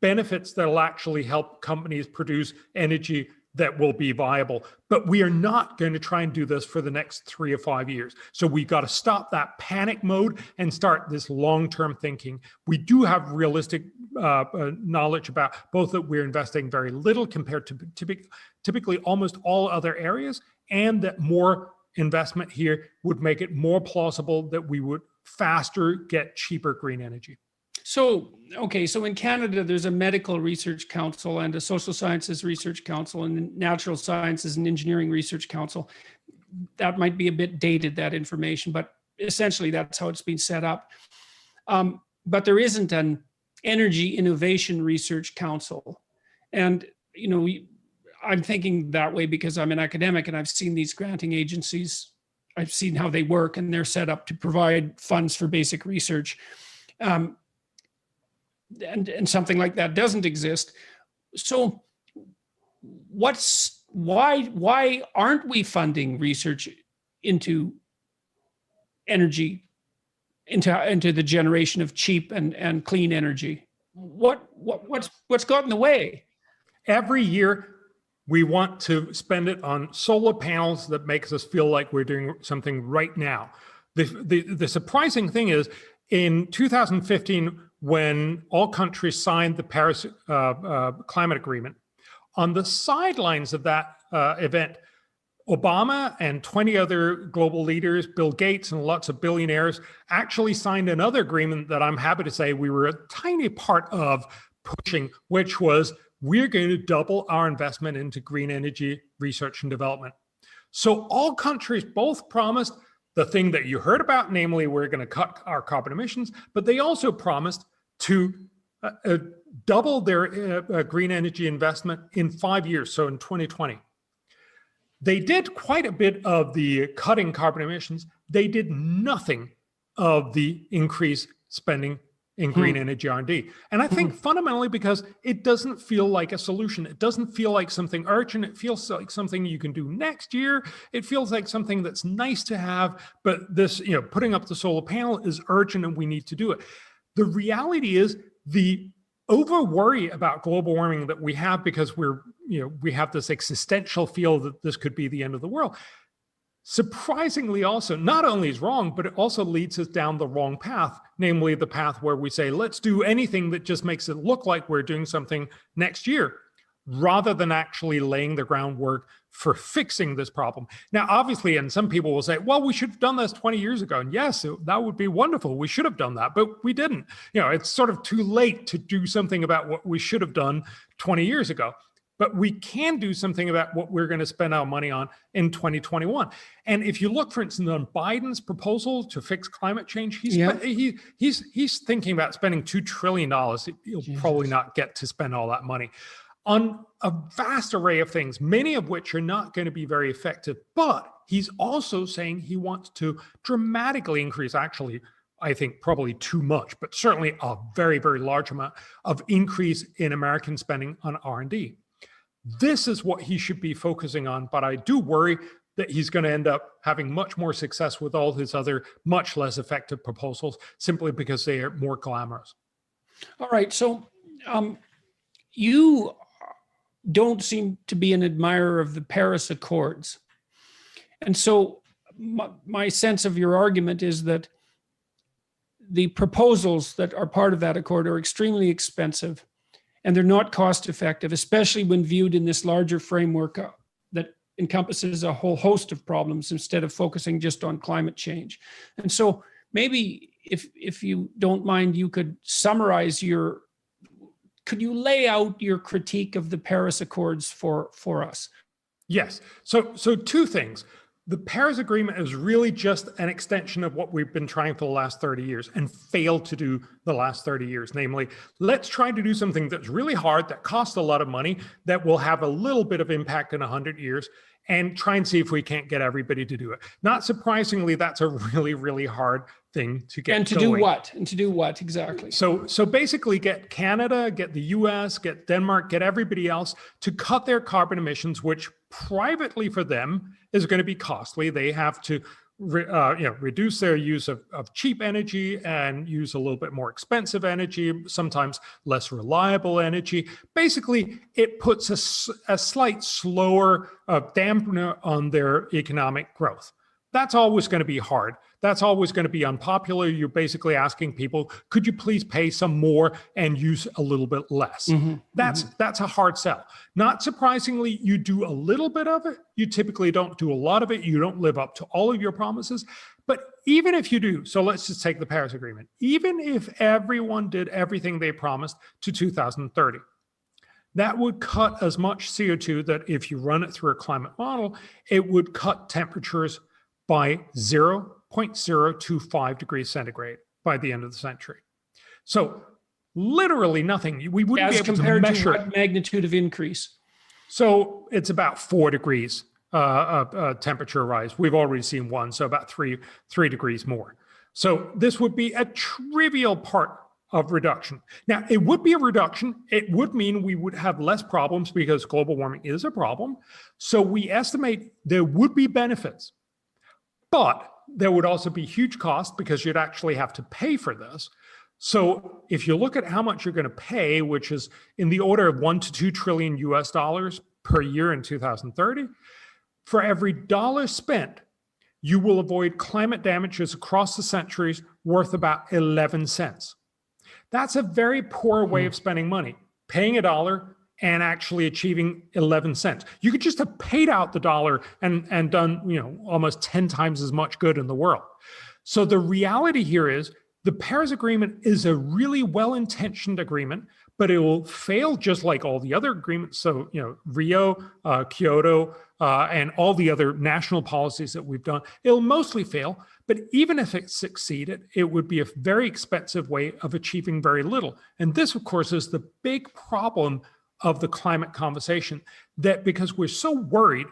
benefits that will actually help companies produce energy that will be viable. But we are not going to try and do this for the next 3 or 5 years. So we got to stop that panic mode and start this long-term thinking. We do have realistic knowledge about both that we're investing very little compared to typically almost all other areas, and that more investment here would make it more plausible that we would faster get cheaper green energy. So, okay, so in Canada, there's a medical research council and a social sciences research council and natural sciences and engineering research council. That might be a bit dated, that information, but essentially that's how it's been set up. But there isn't an energy innovation research council. And, I'm thinking that way because I'm an academic and I've seen these granting agencies. I've seen how they work, and they're set up to provide funds for basic research. And something like that doesn't exist. So why aren't we funding research into energy, into the generation of cheap and clean energy? What's got in the way? Every year, we want to spend it on solar panels that makes us feel like we're doing something right now. The surprising thing is, in 2015, when all countries signed the Paris Climate Agreement, on the sidelines of that event, Obama and 20 other global leaders, Bill Gates and lots of billionaires, actually signed another agreement that I'm happy to say we were a tiny part of pushing, which was we're going to double our investment into green energy research and development. So all countries both promised the thing that you heard about, namely we're going to cut our carbon emissions, but they also promised to double their green energy investment in 5 years, so in 2020. They did quite a bit of the cutting carbon emissions. They did nothing of the increased spending in green energy R&D. And I think fundamentally because it doesn't feel like a solution. It doesn't feel like something urgent. It feels like something you can do next year. It feels like something that's nice to have, but this, putting up the solar panel is urgent and we need to do it. The reality is the over worry about global warming that we have because we have this existential feel that this could be the end of the world. Surprisingly also, not only is wrong, but it also leads us down the wrong path, namely the path where we say, let's do anything that just makes it look like we're doing something next year, rather than actually laying the groundwork for fixing this problem. Now, obviously, and some people will say, well, we should have done this 20 years ago. And yes, that would be wonderful. We should have done that, but we didn't. It's sort of too late to do something about what we should have done 20 years ago. But we can do something about what we're going to spend our money on in 2021. And if you look, for instance, on Biden's proposal to fix climate change, he's thinking about spending $2 trillion. He'll probably not get to spend all that money on a vast array of things, many of which are not going to be very effective. But he's also saying he wants to dramatically increase, actually, I think probably too much, but certainly a very, very large amount of increase in American spending on R&D. This is what he should be focusing on, but I do worry that he's going to end up having much more success with all his other much less effective proposals simply because they are more glamorous. All right, so you don't seem to be an admirer of the Paris Accords. And so my sense of your argument is that the proposals that are part of that accord are extremely expensive and they're not cost effective, especially when viewed in this larger framework that encompasses a whole host of problems instead of focusing just on climate change. And so maybe if you don't mind, you could summarize could you lay out your critique of the Paris Accords for us? Yes. So two things. The Paris Agreement is really just an extension of what we've been trying for the last 30 years and failed to do the last 30 years. Namely, let's try to do something that's really hard, that costs a lot of money, that will have a little bit of impact in 100 years, and try and see if we can't get everybody to do it. Not surprisingly, that's a really, really hard thing to get And to going. do what? And to do what exactly? So basically get Canada, get the US, get Denmark, get everybody else to cut their carbon emissions, which privately for them is going to be costly. They have to reduce their use of cheap energy and use a little bit more expensive energy, sometimes less reliable energy. Basically, it puts a slight slower dampener on their economic growth. That's always going to be hard. That's always going to be unpopular. You're basically asking people, could you please pay some more and use a little bit less? That's a hard sell. Not surprisingly, you do a little bit of it. You typically don't do a lot of it. You don't live up to all of your promises. But even if you do, so let's just take the Paris Agreement, even if everyone did everything they promised to 2030, that would cut as much CO2 that if you run it through a climate model, it would cut temperatures by 0.025 degrees centigrade by the end of the century. So literally nothing. We wouldn't be able to measure what magnitude of increase? So it's about 4 degrees temperature rise. We've already seen one, so about three degrees more. So this would be a trivial part of reduction. Now, it would be a reduction. It would mean we would have less problems because global warming is a problem. So we estimate there would be benefits. But there would also be huge costs because you'd actually have to pay for this. So if you look at how much you're going to pay, which is in the order of $1 to $2 trillion US dollars per year in 2030, for every dollar spent, you will avoid climate damages across the centuries worth about 11 cents. That's a very poor way of spending money, paying $1 and actually achieving 11 cents. You could just have paid out the dollar and done, almost 10 times as much good in the world. So the reality here is the Paris Agreement is a really well-intentioned agreement, but it will fail just like all the other agreements. So, Rio, Kyoto, and all the other national policies that we've done, it'll mostly fail. But even if it succeeded, it would be a very expensive way of achieving very little. And this, of course, is the big problem of the climate conversation, that because we're so worried,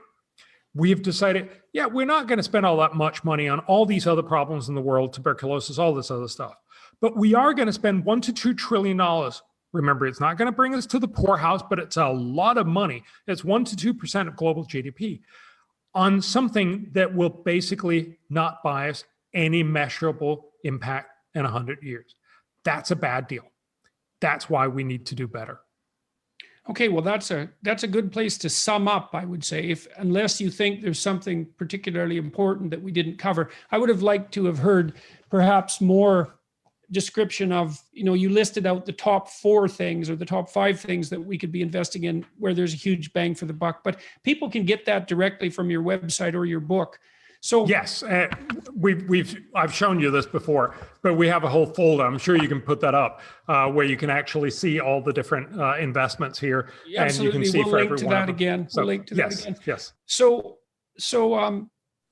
we have decided, yeah, we're not going to spend all that much money on all these other problems in the world, tuberculosis, all this other stuff. But we are going to spend $1 to $2 trillion. Remember, it's not going to bring us to the poorhouse, but it's a lot of money. It's 1 to 2% of global GDP on something that will basically not buy us any measurable impact in 100 years. That's a bad deal. That's why we need to do better. Okay, well, that's a good place to sum up, I would say, unless you think there's something particularly important that we didn't cover. I would have liked to have heard perhaps more description of, you listed out the top 4 things or the top 5 things that we could be investing in where there's a huge bang for the buck, but people can get that directly from your website or your book. So yes, I've shown you this before, but we have a whole folder. I'm sure you can put that up where you can actually see all the different investments here, and you can see we'll link to that again. So, we'll link to that again. Yes. So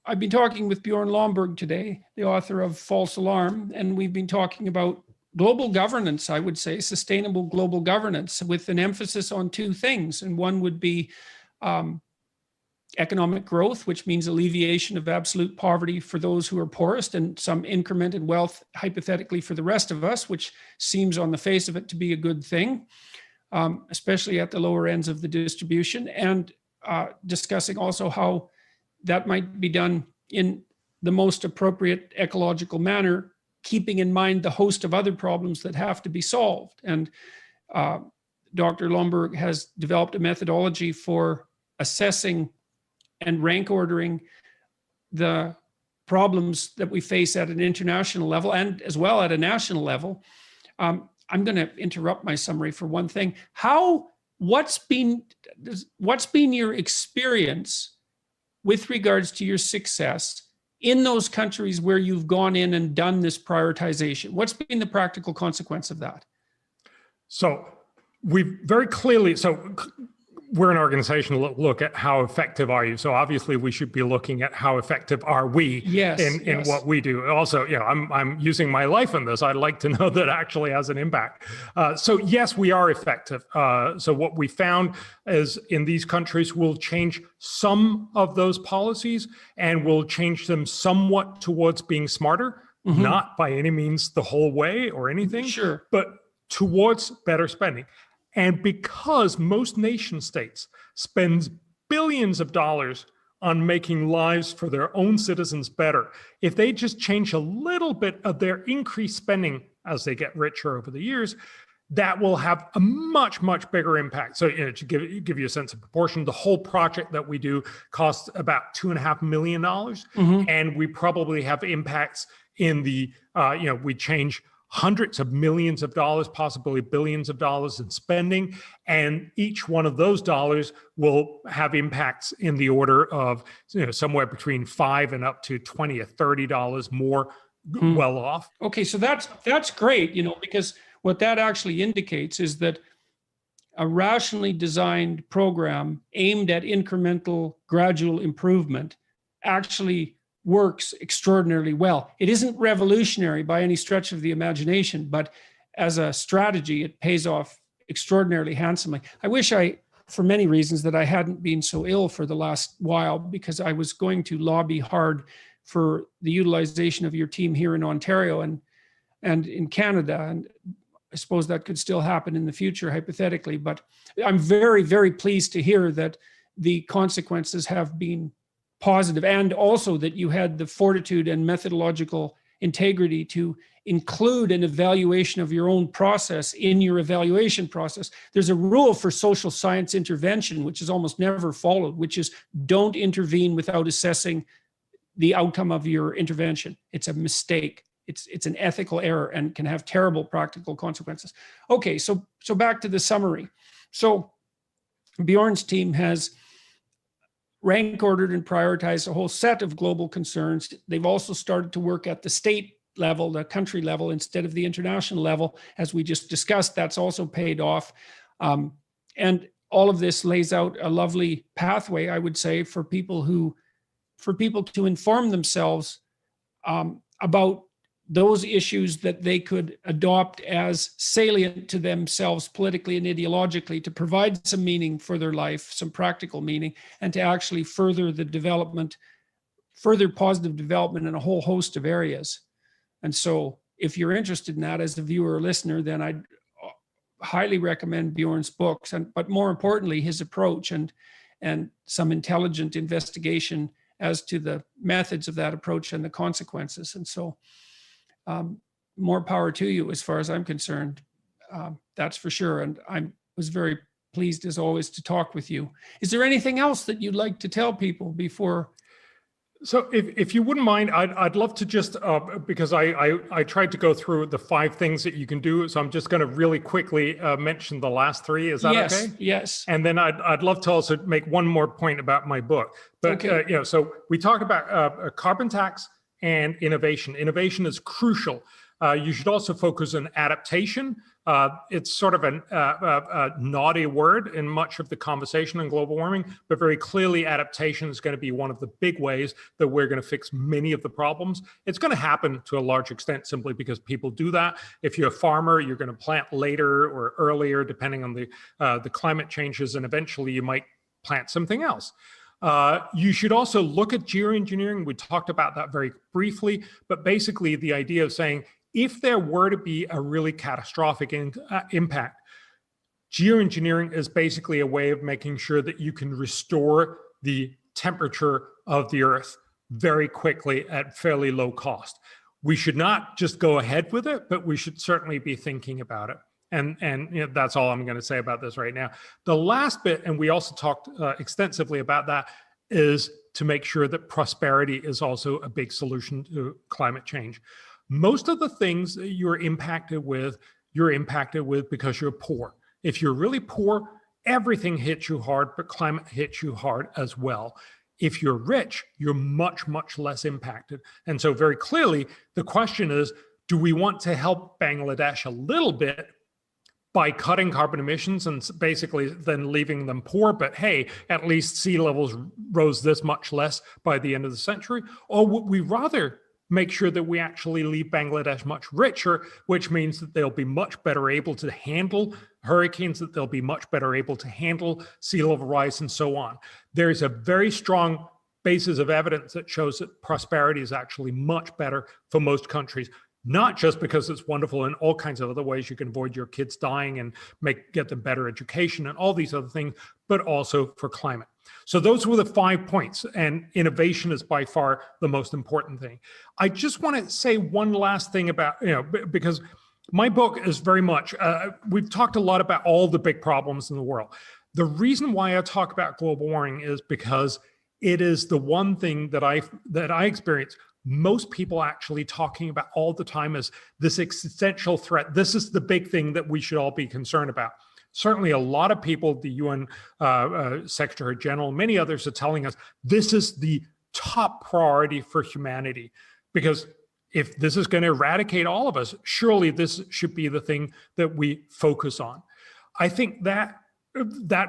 I've been talking with Bjorn Lomborg today, the author of False Alarm, and we've been talking about global governance, I would say, sustainable global governance, with an emphasis on 2 things. And one would be economic growth, which means alleviation of absolute poverty for those who are poorest, and some increment in wealth, hypothetically, for the rest of us, which seems on the face of it to be a good thing, especially at the lower ends of the distribution, and discussing also how that might be done in the most appropriate ecological manner, keeping in mind the host of other problems that have to be solved. And Dr. Lomborg has developed a methodology for assessing and rank ordering the problems that we face at an international level and as well at a national level. I'm going to interrupt my summary for one thing. What's been your experience with regards to your success in those countries where you've gone in and done this prioritization? What's been the practical consequence of that? So we've very clearly, we're an organization to look at how effective are you. So obviously we should be looking at how effective are we in what we do. Also, I'm using my life in this. I'd like to know that actually has an impact. So yes, we are effective. So what we found is in these countries, we'll change some of those policies and we'll change them somewhat towards being smarter, not by any means the whole way or anything, but towards better spending. And because most nation states spend billions of dollars on making lives for their own citizens better, if they just change a little bit of their increased spending as they get richer over the years, that will have a much, much bigger impact. So to give you a sense of proportion, the whole project that we do costs about $2.5 million. And we probably have impacts in the, we change hundreds of millions of dollars, possibly billions of dollars in spending. And each one of those dollars will have impacts in the order of somewhere between $5 and up to $20 or $30 more well off. Okay, so that's great, because what that actually indicates is that a rationally designed program aimed at incremental, gradual improvement actually works extraordinarily well. It isn't revolutionary by any stretch of the imagination, but as a strategy, it pays off extraordinarily handsomely. I wish for many reasons, that I hadn't been so ill for the last while, because I was going to lobby hard for the utilization of your team here in Ontario and in Canada. And I suppose that could still happen in the future, hypothetically. But I'm very, very pleased to hear that the consequences have been positive, and also that you had the fortitude and methodological integrity to include an evaluation of your own process in your evaluation process. There's a rule for social science intervention, which is almost never followed, which is don't intervene without assessing the outcome of your intervention. It's a mistake. It's an ethical error and can have terrible practical consequences. Okay, so back to the summary. So Bjorn's team has rank ordered and prioritized a whole set of global concerns. They've also started to work at the state level, the country level, instead of the international level. As we just discussed, that's also paid off. And all of this lays out a lovely pathway, I would say, for people to inform themselves about those issues that they could adopt as salient to themselves politically and ideologically to provide some meaning for their life, some practical meaning, and to actually further the development, further positive development in a whole host of areas. And so if you're interested in that as a viewer or listener, then I'd highly recommend Bjorn's books, but more importantly, his approach and some intelligent investigation as to the methods of that approach and the consequences. And so more power to you as far as I'm concerned. That's for sure. And I was very pleased as always to talk with you. Is there anything else that you'd like to tell people before? So if you wouldn't mind, I'd love to just, because I tried to go through the 5 things that you can do. So I'm just going to really quickly mention the last 3. Is that okay? Yes. And then I'd love to also make one more point about my book. But, okay. So we talked about carbon tax and innovation. Innovation is crucial. You should also focus on adaptation. It's sort of a naughty word in much of the conversation on global warming, but very clearly adaptation is going to be one of the big ways that we're going to fix many of the problems. It's going to happen to a large extent simply because people do that. If you're a farmer, you're going to plant later or earlier, depending on the climate changes, and eventually you might plant something else. You should also look at geoengineering. We talked about that very briefly, but basically the idea of saying, if there were to be a really catastrophic impact, geoengineering is basically a way of making sure that you can restore the temperature of the Earth very quickly at fairly low cost. We should not just go ahead with it, but we should certainly be thinking about it. And that's all I'm going to say about this right now. The last bit, and we also talked extensively about that, is to make sure that prosperity is also a big solution to climate change. Most of the things that you're impacted with because you're poor. If you're really poor, everything hits you hard, but climate hits you hard as well. If you're rich, you're much, much less impacted. And so very clearly, the question is, do we want to help Bangladesh a little bit by cutting carbon emissions and basically then leaving them poor, but hey, at least sea levels rose this much less by the end of the century? Or would we rather make sure that we actually leave Bangladesh much richer, which means that they'll be much better able to handle hurricanes, that they'll be much better able to handle sea level rise and so on. There's a very strong basis of evidence that shows that prosperity is actually much better for most countries, not just because it's wonderful in all kinds of other ways. You can avoid your kids dying and get them better education and all these other things, but also for climate. So those were the 5 points, and innovation is by far the most important thing. I just want to say one last thing about, because my book is very much, we've talked a lot about all the big problems in the world. The reason why I talk about global warming is because it is the one thing that I experience most people actually talking about all the time as this existential threat. This is the big thing that we should all be concerned about. Certainly a lot of people, the UN Secretary General, many others are telling us this is the top priority for humanity, because if this is going to eradicate all of us, surely this should be the thing that we focus on. I think that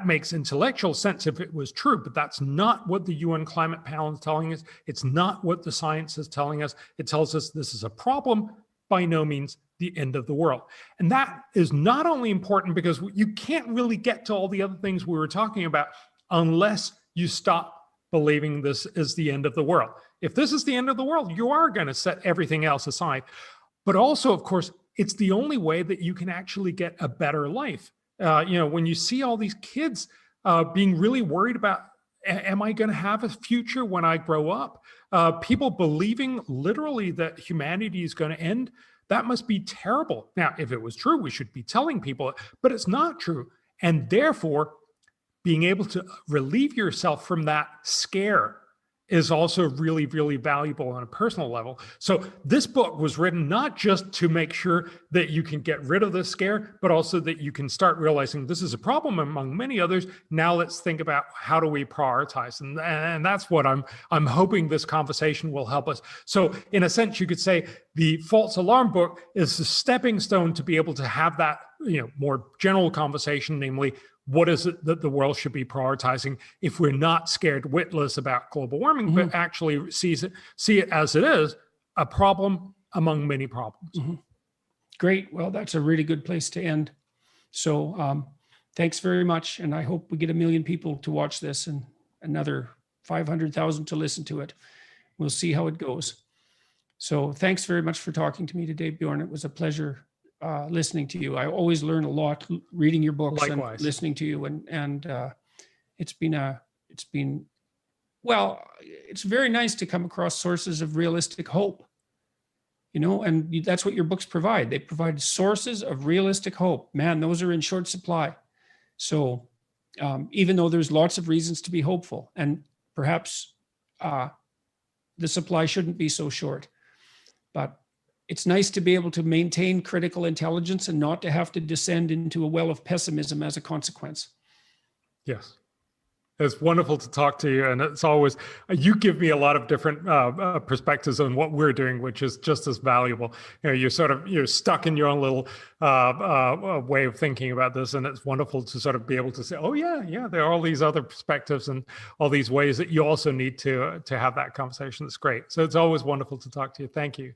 makes intellectual sense if it was true, but that's not what the UN Climate Panel is telling us. It's not what the science is telling us. It tells us this is a problem, by no means the end of the world. And that is not only important because you can't really get to all the other things we were talking about unless you stop believing this is the end of the world. If this is the end of the world, you are going to set everything else aside. But also, of course, it's the only way that you can actually get a better life. When you see all these kids being really worried about, am I going to have a future when I grow up? People believing literally that humanity is going to end, that must be terrible. Now, if it was true, we should be telling people, but it's not true. And therefore, being able to relieve yourself from that scare is also really, really valuable on a personal level. So this book was written not just to make sure that you can get rid of this scare, but also that you can start realizing this is a problem among many others. Now let's think about how do we prioritize, and that's what I'm hoping this conversation will help us. So in a sense, you could say the false alarm book is a stepping stone to be able to have that more general conversation, namely, what is it that the world should be prioritizing if we're not scared witless about global warming, but actually see it as it is, a problem among many problems. Great. Well, that's a really good place to end. So thanks very much. And I hope we get 1 million people to watch this and another 500,000 to listen to it. We'll see how it goes. So thanks very much for talking to me today, Bjorn. It was a pleasure listening to you. I always learn a lot reading your books. Likewise. And listening to you. And it's very nice to come across sources of realistic hope. And that's what your books provide. They provide sources of realistic hope. Man, those are in short supply. So even though there's lots of reasons to be hopeful, and perhaps the supply shouldn't be so short, but it's nice to be able to maintain critical intelligence and not to have to descend into a well of pessimism as a consequence. Yes. It's wonderful to talk to you, and it's always, you give me a lot of different perspectives on what we're doing, which is just as valuable. You're stuck in your own little way of thinking about this, and it's wonderful to sort of be able to say, oh yeah, there are all these other perspectives and all these ways that you also need to have that conversation. It's great. So it's always wonderful to talk to you. Thank you.